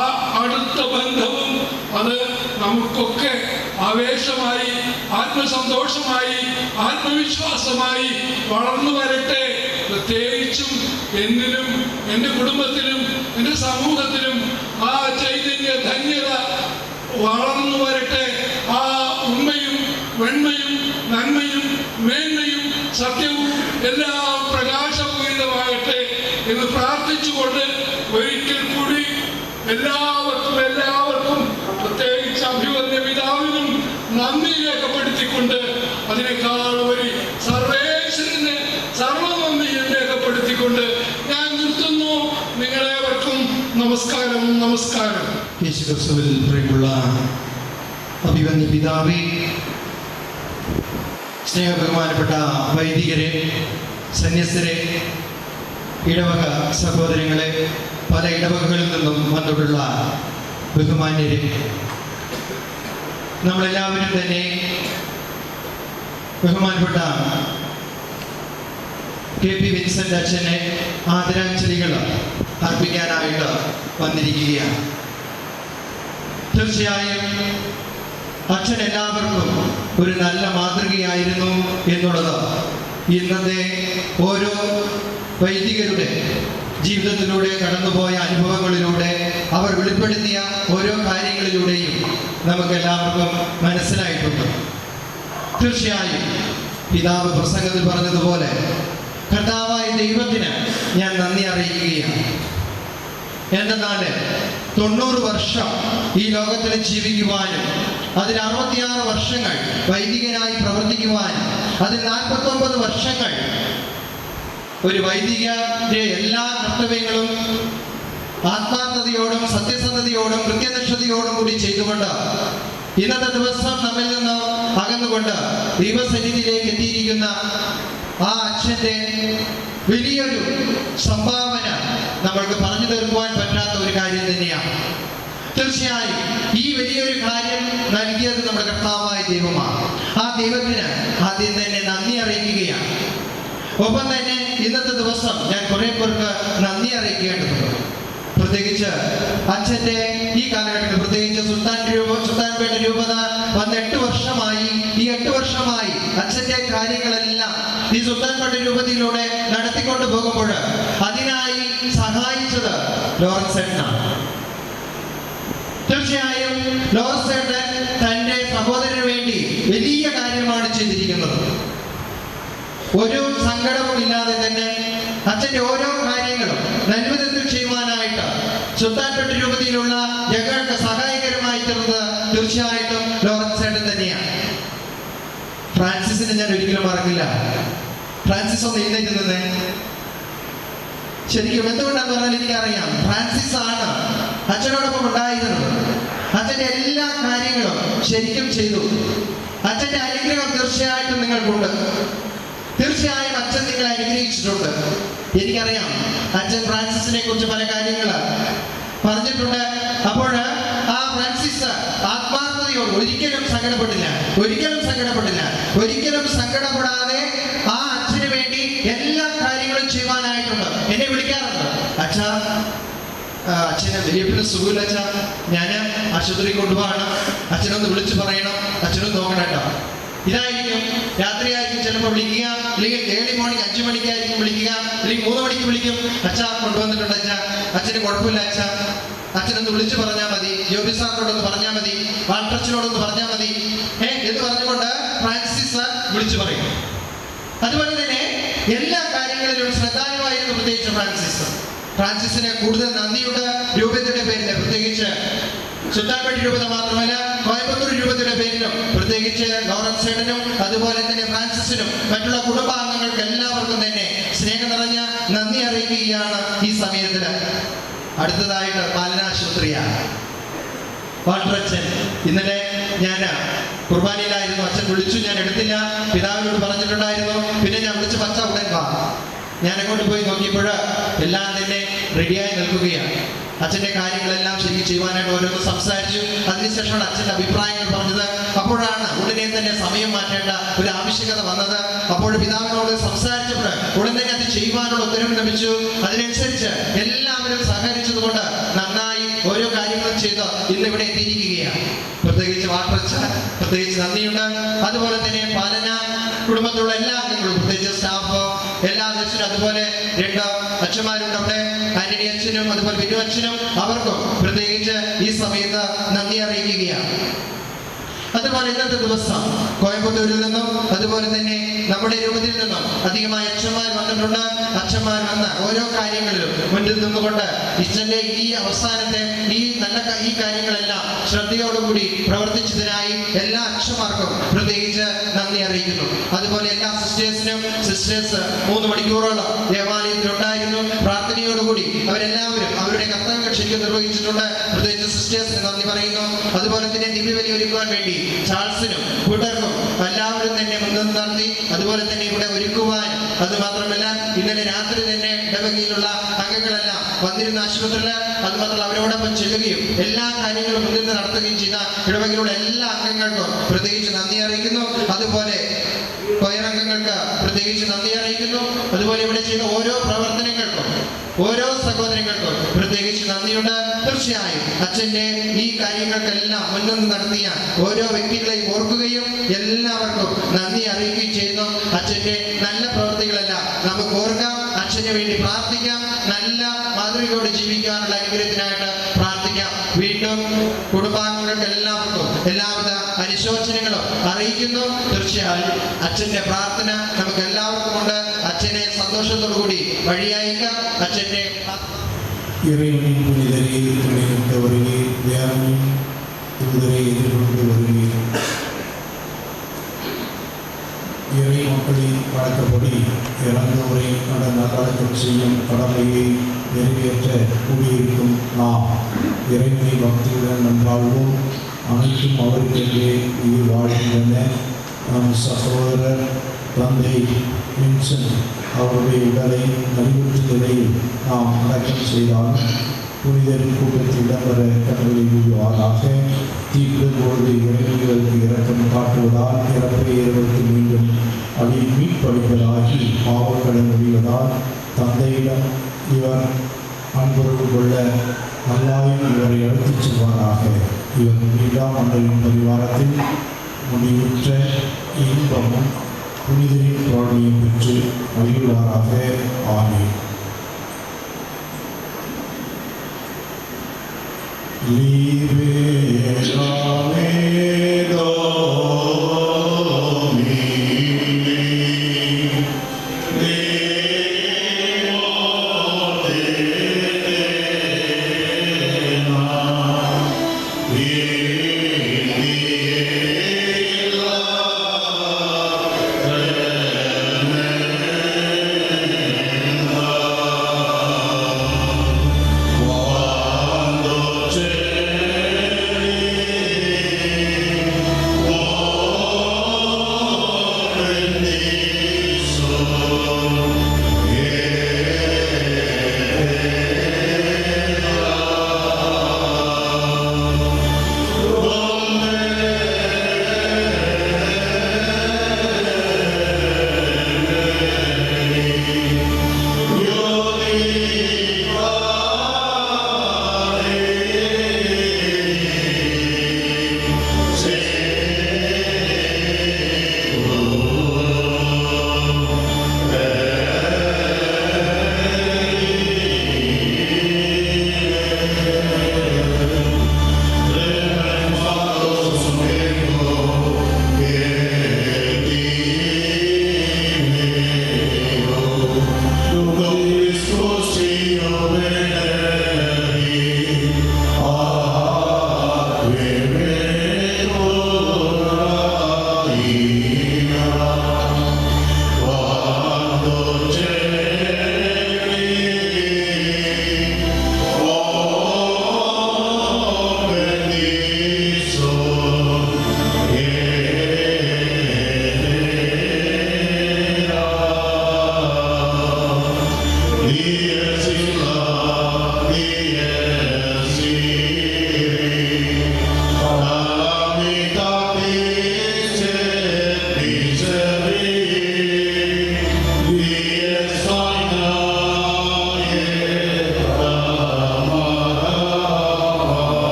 S10: ആ അടുത്ത ബന്ധവും അത് നമുക്കൊക്കെ ആവേശമായി, ആത്മസന്തോഷമായി, ആത്മവിശ്വാസമായി വളർന്നു വരട്ടെ. പ്രത്യേകിച്ചും എന്നിലും എൻ്റെ കുടുംബത്തിലും എൻ്റെ സമൂഹത്തിലും ആ ചൈതന്യ ധന്യത വളർന്നു വരട്ടെ. ആ ഉണ്മയും വെണ്മയും നന്മയും മേന്മയും സത്യവും എല്ലാം പ്രകാശപൂരിതമാകട്ടെ എന്ന് പ്രാർത്ഥിച്ചുകൊണ്ട് ഒരിക്കൽ കൂടി എല്ലാവർക്കും പ്രത്യേകിച്ച് അഭിവന്യ പിതാവിനും നന്ദി രേഖപ്പെടുത്തിക്കൊണ്ട് അതിനേക്കാൾ ഒരു സർവേശ്വരന് സർവനന്ദിയും രേഖപ്പെടുത്തിക്കൊണ്ട് ഞാൻ നിർത്തുന്നു. നിങ്ങളേവർക്കും നമസ്കാരം. നമസ്കാരം.
S4: യേശുക്രിസ്തുവിൽ പ്രിയമുള്ള അഭിവന്യ പിതാവേ, സ്നേഹബഹുമാനപ്പെട്ട വൈദികരെ, സന്യസ്തരെ, ഇടവക സഹോദരങ്ങളെ, പല ഇടവകകളിൽ നിന്നും വന്നിട്ടുള്ള ബഹുമാന്യരെ, നമ്മളെല്ലാവരും തന്നെ ബഹുമാനപ്പെട്ട കെ പി വിൻസെൻ്റ് അച്ഛനെ ആദരാഞ്ജലികൾ അർപ്പിക്കാനായിട്ട് വന്നിരിക്കുകയാണ്. തീർച്ചയായും അച്ഛൻ എല്ലാവർക്കും ഒരു നല്ല മാതൃകയായിരുന്നു എന്നുള്ളത് ഇന്നത്തെ ഓരോ വൈദികരുടെ ജീവിതത്തിലൂടെ കടന്നുപോയ അനുഭവങ്ങളിലൂടെ അവർ വെളിപ്പെടുത്തിയ ഓരോ കാര്യങ്ങളിലൂടെയും നമുക്കെല്ലാവർക്കും മനസ്സിലായിട്ടുണ്ട്. തീർച്ചയായും പിതാവ് പ്രസംഗത്തിൽ പറഞ്ഞതുപോലെ കർത്താവായ ദൈവത്തിന് ഞാൻ നന്ദി അറിയിക്കുകയാണ്. എന്തെന്നാൽ 90 വർഷം ഈ ലോകത്തിൽ ജീവിക്കുവാനും അതിൽ 66 വർഷങ്ങൾ വൈദികനായി പ്രവർത്തിക്കുവാനും അതിൽ 49 വർഷങ്ങൾ ഒരു വൈദികന്റെ എല്ലാ കർത്തവ്യങ്ങളും ആത്മാർത്ഥതയോടും സത്യസന്ധതയോടും കൃത്യനിഷ്ഠതയോടും കൂടി ചെയ്തുകൊണ്ട് ഇന്നത്തെ ദിവസം നമ്മിൽ നിന്ന് അകന്നുകൊണ്ട് ദൈവസന്നിധിയിലേക്ക് എത്തിയിരിക്കുന്ന ആ അച്ഛൻ്റെ വലിയൊരു സംഭാവന നമ്മൾക്ക് പറഞ്ഞു തീർക്കുവാൻ പറ്റാത്ത ഒരു കാര്യം തന്നെയാണ്. തീർച്ചയായും ഈ വലിയൊരു കാര്യം നൽകിയത് നമ്മുടെ കർത്താവായ ദൈവമാണ്. ആ ദൈവത്തിന് ആദ്യം തന്നെ നന്ദി അറിയിക്കുകയാണ്. ഒപ്പം തന്നെ ഇന്നത്തെ ദിവസം ഞാൻ കുറെ പേർക്ക് നന്ദി അറിയിക്കേണ്ടതുണ്ട്. പ്രത്യേകിച്ച് അച്ഛൻ്റെ ഈ കാലഘട്ടത്തിൽ, പ്രത്യേകിച്ച് സുൽത്താൻപേട്ട രൂപത വന്ന് 8 വർഷമായി. ഈ 8 വർഷമായി അച്ഛൻ്റെ കാര്യങ്ങളെല്ലാം ഈ സുൽത്താൻപേട്ട രൂപതയിലൂടെ നടത്തിക്കൊണ്ട് പോകുമ്പോൾ അതിനായി സഹായിച്ചത് ലോറൻസ് ചേട്ടനാണ്. തീർച്ചയായും ലോറൻസ് ചേട്ടൻ തൻ്റെ സഹോദരന് വേണ്ടി വലിയ കാര്യമാണ് ചെയ്തിരിക്കുന്നത്. ഒരു സങ്കടവും ഇല്ലാതെ തന്നെ അച്ഛൻ്റെ ഓരോ കാര്യങ്ങളും നന്മതത്തിൽ ചെയ്യുവാനായിട്ട് സുൽത്താൻപേട്ട രൂപതയിലുള്ള ഞങ്ങൾക്ക് സഹായകരമായി തീർന്നത് തീർച്ചയായിട്ടും ലോറൻസ് ചേട്ടൻ തന്നെയാണ്. ഫ്രാൻസിസിനെ ഞാൻ ഒരിക്കലും മറക്കില്ല. ഫ്രാൻസിസ് ഒന്ന് എഴുന്നേറ്റ് നിന്ന്. ശരിക്കും എന്തുകൊണ്ടാന്ന് പറഞ്ഞാൽ എനിക്കറിയാം, ഫ്രാൻസിസ് ആണ് അച്ഛനോടൊപ്പം ഉണ്ടായിരുന്നത്. അച്ഛൻ്റെ എല്ലാ കാര്യങ്ങളും ശരിക്കും ചെയ്തു. അച്ഛൻ്റെ അനുഗ്രഹം തീർച്ചയായിട്ടും നിങ്ങൾക്കുണ്ട്. തീർച്ചയായും അച്ഛൻ നിങ്ങളെ അനുഗ്രഹിച്ചിട്ടുണ്ട്. എനിക്കറിയാം, അച്ഛൻ ഫ്രാൻസിസിനെ കുറിച്ച് പല കാര്യങ്ങൾ പറഞ്ഞിട്ടുണ്ട്. അപ്പോൾ ആ ഫ്രാൻസിസ് ആത്മാർത്ഥതയോട് ഒരിക്കലും സങ്കടപ്പെട്ടില്ല, ഒരിക്കലും സങ്കടപ്പെടാതെ ആ അച്ഛന് വേണ്ടി എല്ലാ കാര്യങ്ങളും ചെയ്യുവാനായിട്ടുണ്ട്. എന്നെ വിളിക്കാറുണ്ട്, അച്ഛന് വലിയപ്പിന് സുഖമില്ല അച്ഛാ, ഞാൻ ആശുപത്രി കൊണ്ടുപോവാണ്, അച്ഛനൊന്ന് വിളിച്ചു പറയണം, അച്ഛനൊന്ന് നോക്കണം കേട്ടോ. ഇതായിരിക്കും. രാത്രിയായിരിക്കും ചിലപ്പോൾ വിളിക്കുക, അല്ലെങ്കിൽ ഏർലി മോർണിംഗ് 5 മണിക്കായിരിക്കും വിളിക്കുക, അല്ലെങ്കിൽ 3 മണിക്ക് വിളിക്കും. അച്ഛാ കൊണ്ടുവന്നിട്ടുണ്ട് അച്ഛാ, അച്ഛന് കുഴപ്പമില്ല അച്ഛാ, അച്ഛനൊന്ന് വിളിച്ചു പറഞ്ഞാൽ മതി, ജോബി സാറിനോടൊന്ന് പറഞ്ഞാൽ മതി, വാൾട്ടർച്ചിനോടൊന്ന് പറഞ്ഞാൽ മതി എന്ന് പറഞ്ഞുകൊണ്ട് ഫ്രാൻസിസ് വിളിച്ചു പറയും. അതുപോലെ തന്നെ എല്ലാ കാര്യങ്ങളിലും ശ്രദ്ധാലുവായിരുന്നു. പ്രത്യേകിച്ച് ഫ്രാൻസിസിന് കൂടുതൽ നന്ദിയുണ്ട് രൂപതയുടെ പേരിൽ. പ്രത്യേകിച്ച് സുൽത്താൻപേട്ട രൂപത മാത്രമല്ല, കോയമ്പത്തൂർ രൂപതയുടെ പേരിലും പ്രത്യേകിച്ച് ലോറൻസ് ചേട്ടനും അതുപോലെ തന്നെ ഫ്രാൻസിസിനും മറ്റുള്ള കുടുംബാംഗങ്ങൾക്ക് എല്ലാവർക്കും തന്നെ സ്നേഹം നിറഞ്ഞ നന്ദി അറിയിക്കുകയാണ് ഈ സമയത്തിന്. അടുത്തതായിട്ട് പാലനാശുപത്രിയാണ്. വാൾട്ടറച്ചൻ ഇന്നലെ ഞാൻ കുർബാനയിലായിരുന്നു. അച്ഛൻ വിളിച്ചു, ഞാൻ എടുത്തില്ല. പിതാവിനോട് പറഞ്ഞിട്ടുണ്ടായിരുന്നു. പിന്നെ ഞാൻ വിളിച്ച് പച്ച ഉടൻ വാ. ഞാൻ അങ്ങോട്ട് പോയി നോക്കിയപ്പോൾ എല്ലാം തന്നെ റെഡിയായി നിൽക്കുകയാണ്. അച്ഛൻ്റെ കാര്യങ്ങളെല്ലാം ശരിക്കും ചെയ്യുവാനായിട്ട് ഓരോന്ന് സംസാരിച്ചു. അതിനുശേഷമാണ് അച്ഛൻ്റെ അഭിപ്രായങ്ങൾ പറഞ്ഞത്. അപ്പോഴാണ് ഉടനെ തന്നെ സമയം മാറ്റേണ്ട ഒരു ആവശ്യകത വന്നത്. അപ്പോൾ പിതാവിനോട് സംസാരിച്ചപ്പോൾ ഉടൻ തന്നെ അത് ചെയ്യുവാനുള്ള ഉത്തരവ് ലഭിച്ചു. അതിനനുസരിച്ച് എല്ലാവരും സഹകരിച്ചതുകൊണ്ട് നന്നായി ഓരോ കാര്യങ്ങളും ചെയ്ത് ഇന്നിവിടെ എത്തിയിരിക്കുകയാണ്. പ്രത്യേകിച്ച് വാട്ടർച്ച പ്രത്യേകിച്ച് നന്ദിയുണ്ട്. അതുപോലെ തന്നെ പാലന കുടുംബത്തിലുള്ള എല്ലാ അംഗങ്ങളും, പ്രത്യേകിച്ച് സ്റ്റാഫ്, എല്ലാ അച്ഛനും, അതുപോലെ 2 അച്ഛന്മാരുണ്ട് അവിടെ, ആന്റണി അച്ഛനും അതുപോലെ ബിനു അച്ഛനും, അവർക്കും പ്രത്യേകിച്ച് ഈ സമയത്ത് നന്ദി അറിയിക്കുകയാണ്. അതുപോലെ ഇന്നത്തെ ദിവസം കോയമ്പത്തൂരിൽ നിന്നും അതുപോലെ തന്നെ നമ്മുടെ രൂപത്തിൽ നിന്നും അധികമായി അച്ഛന്മാർ വന്നിട്ടുണ്ട്. അച്ഛന്മാർ വന്ന് ഓരോ കാര്യങ്ങളിലും മുന്നിൽ നിന്നുകൊണ്ട് ഇച്ഛന്റെ ഈ അവസാനത്തെ ഈ കാര്യങ്ങളെല്ലാം ശ്രദ്ധയോടുകൂടി പ്രവർത്തിച്ചതിനായി എല്ലാ അച്ഛന്മാർക്കും പ്രത്യേകിച്ച് നന്ദി അറിയിക്കുന്നു. അതുപോലെ എല്ലാ സിസ്റ്റേഴ്സ് 3 മണിക്കൂറോളം ദേവാലയത്തിൽ ഉണ്ടായിരുന്നു. പ്രാർത്ഥനയോടുകൂടി അവരെല്ലാവരും അവരുടെ കർത്തവ്യങ്ങൾ ശരിക്കും നിർവഹിച്ചിട്ടുണ്ട്. പ്രത്യേകിച്ച് സിസ്റ്റേഴ്സിന് നന്ദി പറയുന്നു. അതുപോലെ തന്നെ ദിവ്യബലി ഒരുക്കുവാൻ വേണ്ടി ചാൾസിനും കൂട്ടർക്കും എല്ലാവരും തന്നെ മുൻനിന്ന് നടത്തി. അതുപോലെ തന്നെ ഇവിടെ ഒരുക്കുവാൻ, അത് മാത്രമല്ല ഇന്നലെ രാത്രി തന്നെ ഇടവകയിലുള്ള അംഗങ്ങളെല്ലാം വന്നിരുന്ന ആശുപത്രിയിൽ, അത് മാത്രമല്ല അവരോടൊപ്പം ചെല്ലുകയും എല്ലാ കാര്യങ്ങളും മുൻനിന്ന് നടത്തുകയും ചെയ്ത ഇടവകയിലുള്ള എല്ലാ അംഗങ്ങൾക്കും പ്രത്യേകിച്ച് നന്ദി അറിയിക്കുന്നു. അതുപോലെ കൊയറംഗങ്ങൾക്ക് പ്രത്യേകിച്ച് നന്ദി അറിയിക്കുന്നു. അതുപോലെ ഇവിടെ ചെയ്ത ഓരോ പ്രവർത്തനങ്ങൾക്കും ഓരോ സഹോദരങ്ങൾക്കും പ്രത്യേകിച്ച് നന്ദിയുണ്ട്. തീർച്ചയായും അച്ഛൻ്റെ ഈ കാര്യങ്ങൾക്കെല്ലാം മുൻനിന്ന് നടത്തിയ ഓരോ വ്യക്തികളെയും ഓർക്കുകയും എല്ലാവർക്കും നന്ദി അറിയിക്കുകയും ചെയ്യുന്നു. അച്ഛൻ്റെ നല്ല പ്രവൃത്തികളെല്ലാം നമുക്ക് ഓർക്കാം, അച്ഛന് വേണ്ടി പ്രാർത്ഥിക്കാം, നല്ല മാതൃകയോട് ജീവിക്കാനുള്ള അനുഗ്രഹത്തിനായിട്ട് പ്രാർത്ഥിക്കാം. വീണ്ടും കുടുംബാംഗങ്ങൾക്ക് എല്ലാവർക്കും എല്ലാവിധ അനുശോചനങ്ങളും അറിയിക്കുന്നു. തീർച്ചയായും അച്ഛൻ്റെ പ്രാർത്ഥന നമുക്ക് എല്ലാവർക്കും ഉണ്ട്. അച്ഛനെ സന്തോഷത്തോടു കൂടി വഴിയയക്കാം. അച്ഛൻ്റെ
S11: இறைவனின் புனிதரை துணைவிட்ட வருகை தியானின் தூதரை எதிர்கொண்டு வருகிறேன். இறை மக்களின் வழக்கப்படி இறந்தோரை நல்லடக்கம் செய்யும் கடமையை நிறைவேற்ற கூடியிருக்கும் நாம் இறைவனை பக்தியுடன் நன்றாகவும் அனைத்தும் அவருக்கென்றே உயிர் வாழ்கின்றன. நம் சகோதரர் தந்தை வின்சென்ட் அவருடைய உடலை நலிவுற்ற நிலையில் நாம் அடக்கம் செய்தாலும் புனிதரின் கூட்டத்தில் இடம்பெற கட்டளை விடுவாராக. தீர்ப்பொழுது இறைவர்களுக்கு இரக்கம் காட்டுவதால் இறப்பை ஏற்படுத்தி மீண்டும் அதை மீட்பளிப்பதாகி பாவக்கடன் முடிவதால் தந்தையிடம் இவர் அன்புறவு கொள்ள நல்லாயும் இவரை அழைத்துச் செல்வாராக. இவர் மீண்டாம் மன்னரின் பரிவாரத்தில் முடிவுற்ற இன்பமும் புனிதரின் தோல்வியை பெற்று மகிழ்வாராக. ஆமென்.
S3: Amen.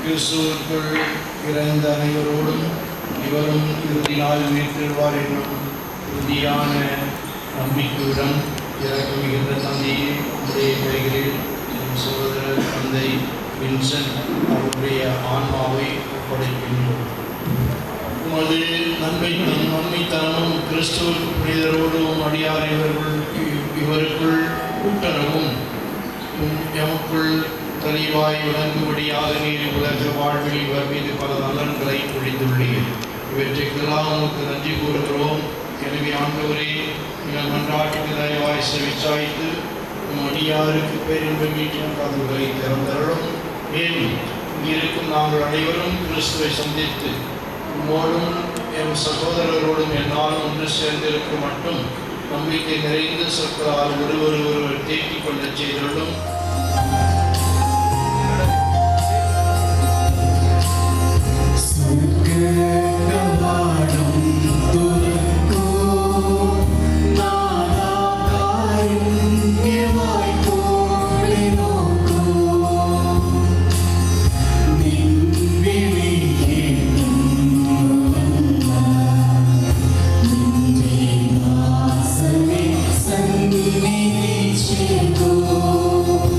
S4: கிறிஸ்துவுக்குள் இறந்த அனைவரோடும் இவரும் இறுதி நாள் உயிர்த்தெழுவார் என்னும் உறுதியான நம்பிக்கையுடன் இறக்க மிகுந்த தந்தையே உடைய கைகளில் என் சகோதரர் தந்தை வின்சென்ட் அவருடைய ஆன்மாவை ஒப்படைக்கின்றோம். உமது நன்மைத்தனமும் கிறிஸ்துவுக்கு புனிதரோடும் அடியார் இவருக்குள் கூட்டரவும் எமக்குள் தெளிவாய் விளங்கும்படியாக நீர் உலக வாழ்வில் இவர் மீது பல நலன்களை பொழிந்துள்ளீர். இவற்றைக்கெல்லாம் உங்களுக்கு நன்றி கூறுகிறோம். எனவே ஆண்டவரே, நீங்கள் மன்றாட்டுக்கு தயவாய் செவிச்சாய்த்து உம் அடியாருக்கு பேரின்ப மீட்டின் கதவுகளை திறந்தருளும். மேலும் இங்கிருக்கும் நாங்கள் அனைவரும் கிறிஸ்துவை சந்தித்து உம்மோடும் என் சகோதரரோடும் என்னாலும் ஒன்று சேர்ந்திருக்க மட்டும் நம்பிக்கை நிறைந்த சொற்களால் ஒருவர் தேக்கிக் கொள்ள செய்தருளும்.
S12: Go.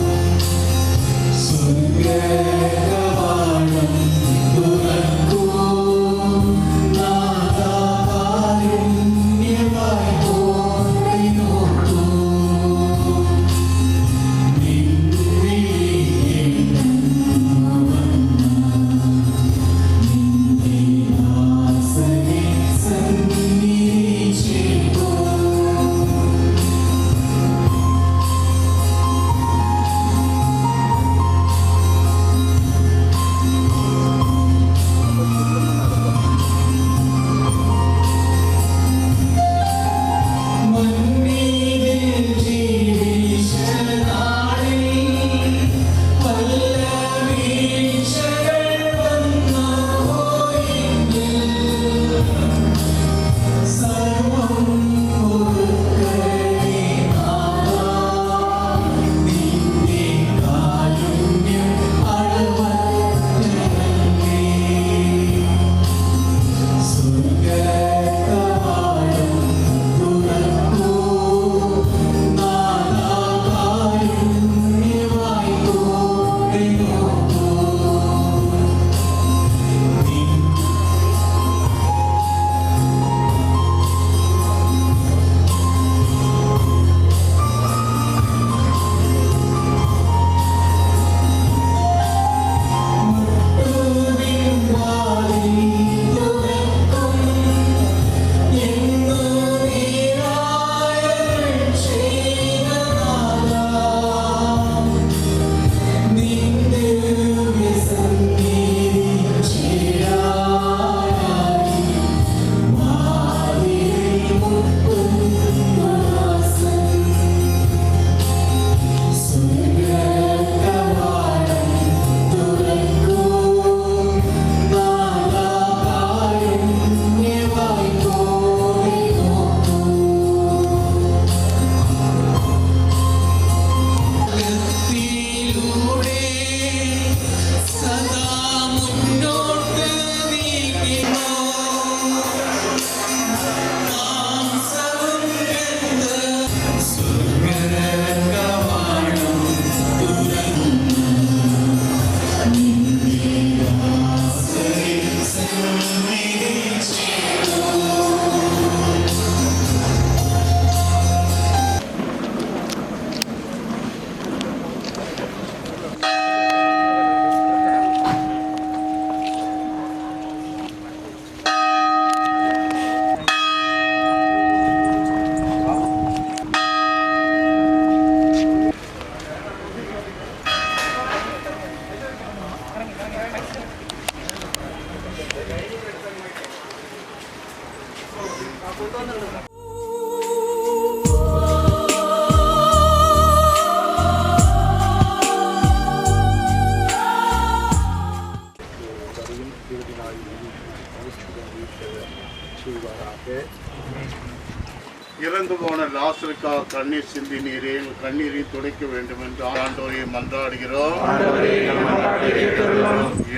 S3: இறந்து போன லாசருக்காக கண்ணீர் சிந்தி நீரே கண்ணீரை துடைக்க வேண்டும் என்று ஆண்டவரை மன்றாடுகிறோம்.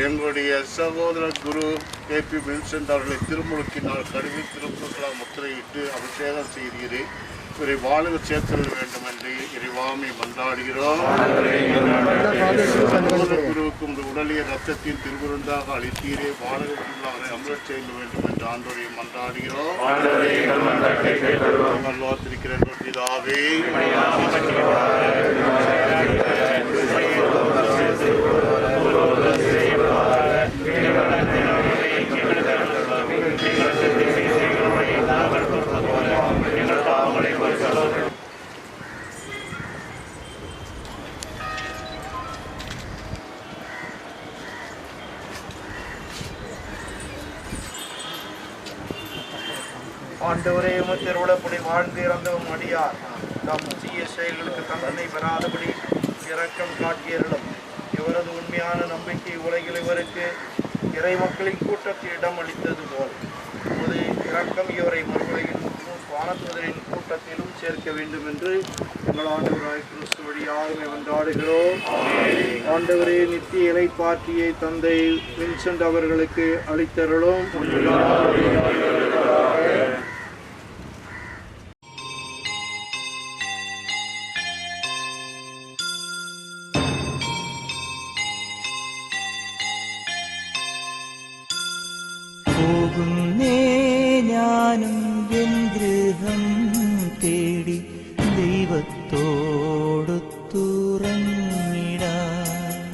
S3: எங்களுடைய சகோதர குரு KP வின்சென்ட் அவர்களை திருமுழுக்கினால் கருவி திருமுழுக்களால் முத்திரையிட்டு அபிஷேகம் செய்கிறீரே, இவரை வாழ சேர்த்தல் வேண்டும் என்று இறைவாமை மன்றாடுகிறோம். குருவுக்கும் உடலிய ரத்தத்தின் திருவிருந்தாக அளித்தீரே, வாழகர்களாக அமரச் செய்ய வேண்டும் என்று ஆண்டவரை மன்றாடுகிறோம். இருக்கிற பிதாவே,
S2: ஆண்டவரே, உமது திருவிழப்படி வாழ்ந்து இறந்தவும் அடியார் தாம் தீய செயல்களுக்கு தண்டனை பெறாதபடி இரக்கம் காட்டியர்களும் இவரது உண்மையான நம்பிக்கை உலகில் இவருக்கு இறை மக்களின் கூட்டத்தில் இடம் அளித்தது போல் உமது இரக்கம் இவரை மறுபடியும் வானத்துவரின் கூட்டத்திலும் சேர்க்க வேண்டும் என்று எங்கள் ஆண்டவராய் கிறிஸ்து வழியாக கொண்டாடுகிறோம். ஆண்டவரே, நித்திய இலைப்பாற்றியை தந்தை வின்சென்ட் அவர்களுக்கு அளித்தருளும்.
S1: പോകുന്നേ ഞാനും എൻ ഗൃഹം തേടി ദൈവത്തോടൊത്തുറങ്ങിടാൻ.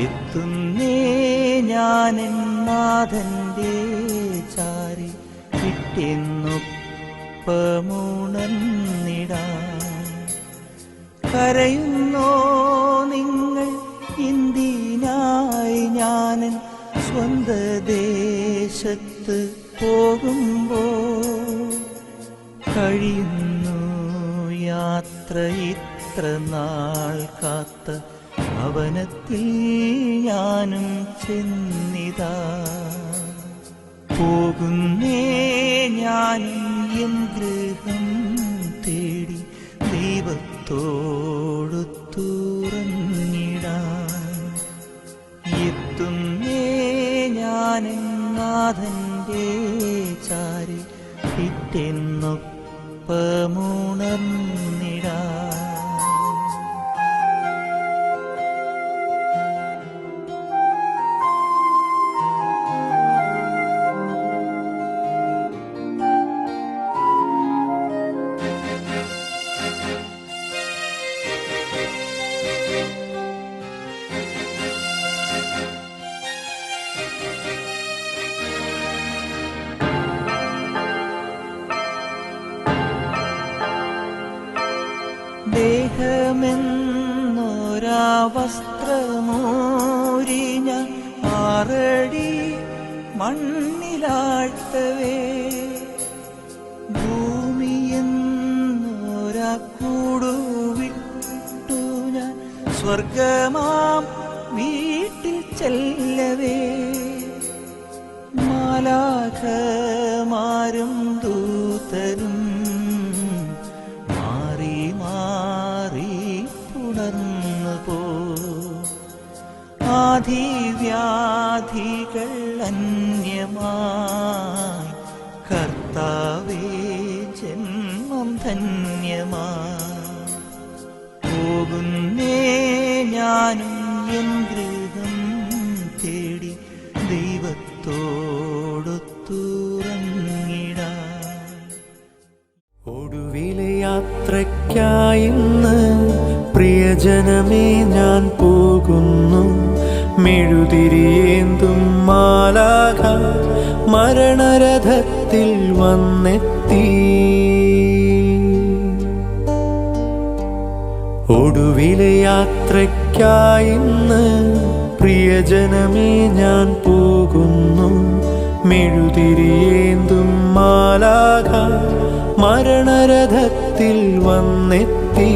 S1: എത്തുന്നേ ഞാനെൻ നാഥന്റെ ചാരി കിട്ടിയെന്നൊപ്പമുണർന്നിടാൻ. കരയുന്നോ നിങ്ങൾ ഇന്ത്യനായി ഞാനൻ സ്വന്ത ദേശത്ത് പോകുമ്പോൾ? കഴിയുന്നു യാത്ര ഇത്ര നാൾ കാത്ത ഭവനത്തിൽ ഞാനും ചെന്നിതാ. പോകുന്നേ ഞാനും എൻ ഗൃഹം തേടി ദൈവത്തോടൊത്തുറങ്ങിടാൻ. എത്തുന്നേ ഞാനെൻ നാഥന്റെ ചാരി പിറ്റെന്നൊപ്പമുണർന്നിടാൻ. ദേഹമെന്നൊരാ വസ്ത്രമൂരി ഞാൻ 6 അടി മണ്ണിലാഴ്ത്തവേ, ഭൂമിയെന്നൊരാ കൂടുവിട്ടു ഞാൻ സ്വർഗമാം വീട്ടിൽ ചെല്ലവേ. മാലാഖമാരും ദൂതരും ആധിവ്യാധികൾ അന്യമായി കർത്താവേ ജന്മം ധന്യമായി. പോകുന്നേ ഞാനും എൻ ഗൃഹം തേടി ദൈവത്തോടൊത്തുറങ്ങിടാൻ. ഒടുവിലെ യാത്രയ്ക്കായിന്ന് പ്രിയജനമേ ഞാൻ പോകുന്നു. മെഴുതിരിയേന്തും മാലാഖ മരണരഥത്തിൽ വന്നെത്തി. ഒടുവിലെ യാത്രയ്ക്കായിന്ന് പ്രിയജനമേ ഞാൻ പോകുന്നു. മെഴുതിരിയേന്തും മാലാഖ മരണരഥത്തിൽ വന്നെത്തി.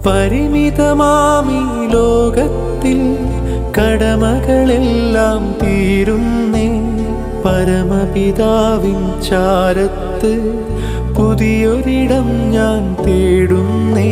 S1: പരിമിതമാമീ ലോകത്തിൽ കടമകളെല്ലാം തീരുന്നേ. പരമപിതാവിൻ ചാരത്ത് പുതിയൊരിടം ഞാൻ തേടുന്നേ.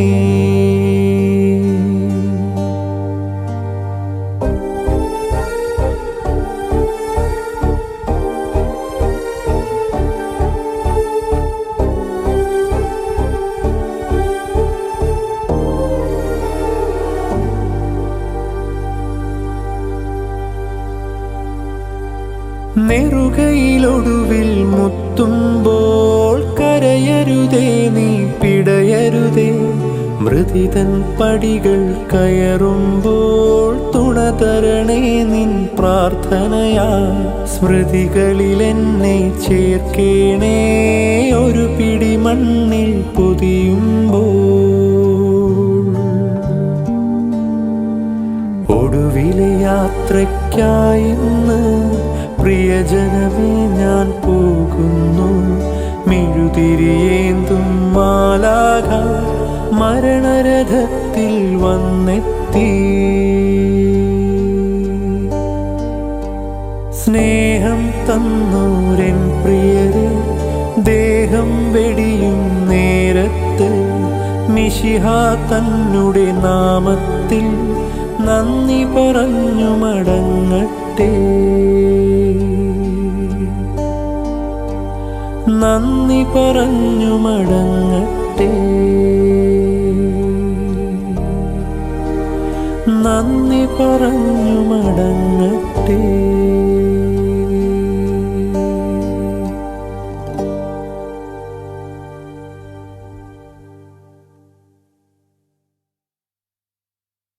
S1: നെറുകയിലൊടുവിൽ മുത്തുമ്പോൾ കരയരുതേ, നീ പിടയരുതേ. മൃതിതൻ പടികൾ കയറുമ്പോൾ തുണ തരണേ നിൻ പ്രാർത്ഥനയാ. സ്മൃതികളിലെന്നെ ചേർക്കേണേ ഒരു പിടി മണ്ണിൽ പൊതിയുമ്പോൾ. ഒടുവിലെ യാത്രയ്ക്കായിന്ന് പ്രിയജനമേ ഞാൻ പോകുന്നു. മെഴുതിരിയേന്തും മാലാഖ മരണരഥത്തിൽ വന്നെത്തി. സ്നേഹം തന്നോരൻ പ്രിയരെ ദേഹം വെടിയും നേരത്ത് മിശിഹാ തന്നുടെ നാമത്തിൽ നന്ദി പറഞ്ഞു മടങ്ങട്ടെ. നന്ദി പറഞ്ഞു മടങ്ങട്ടെ. നന്ദി പറഞ്ഞു മടങ്ങ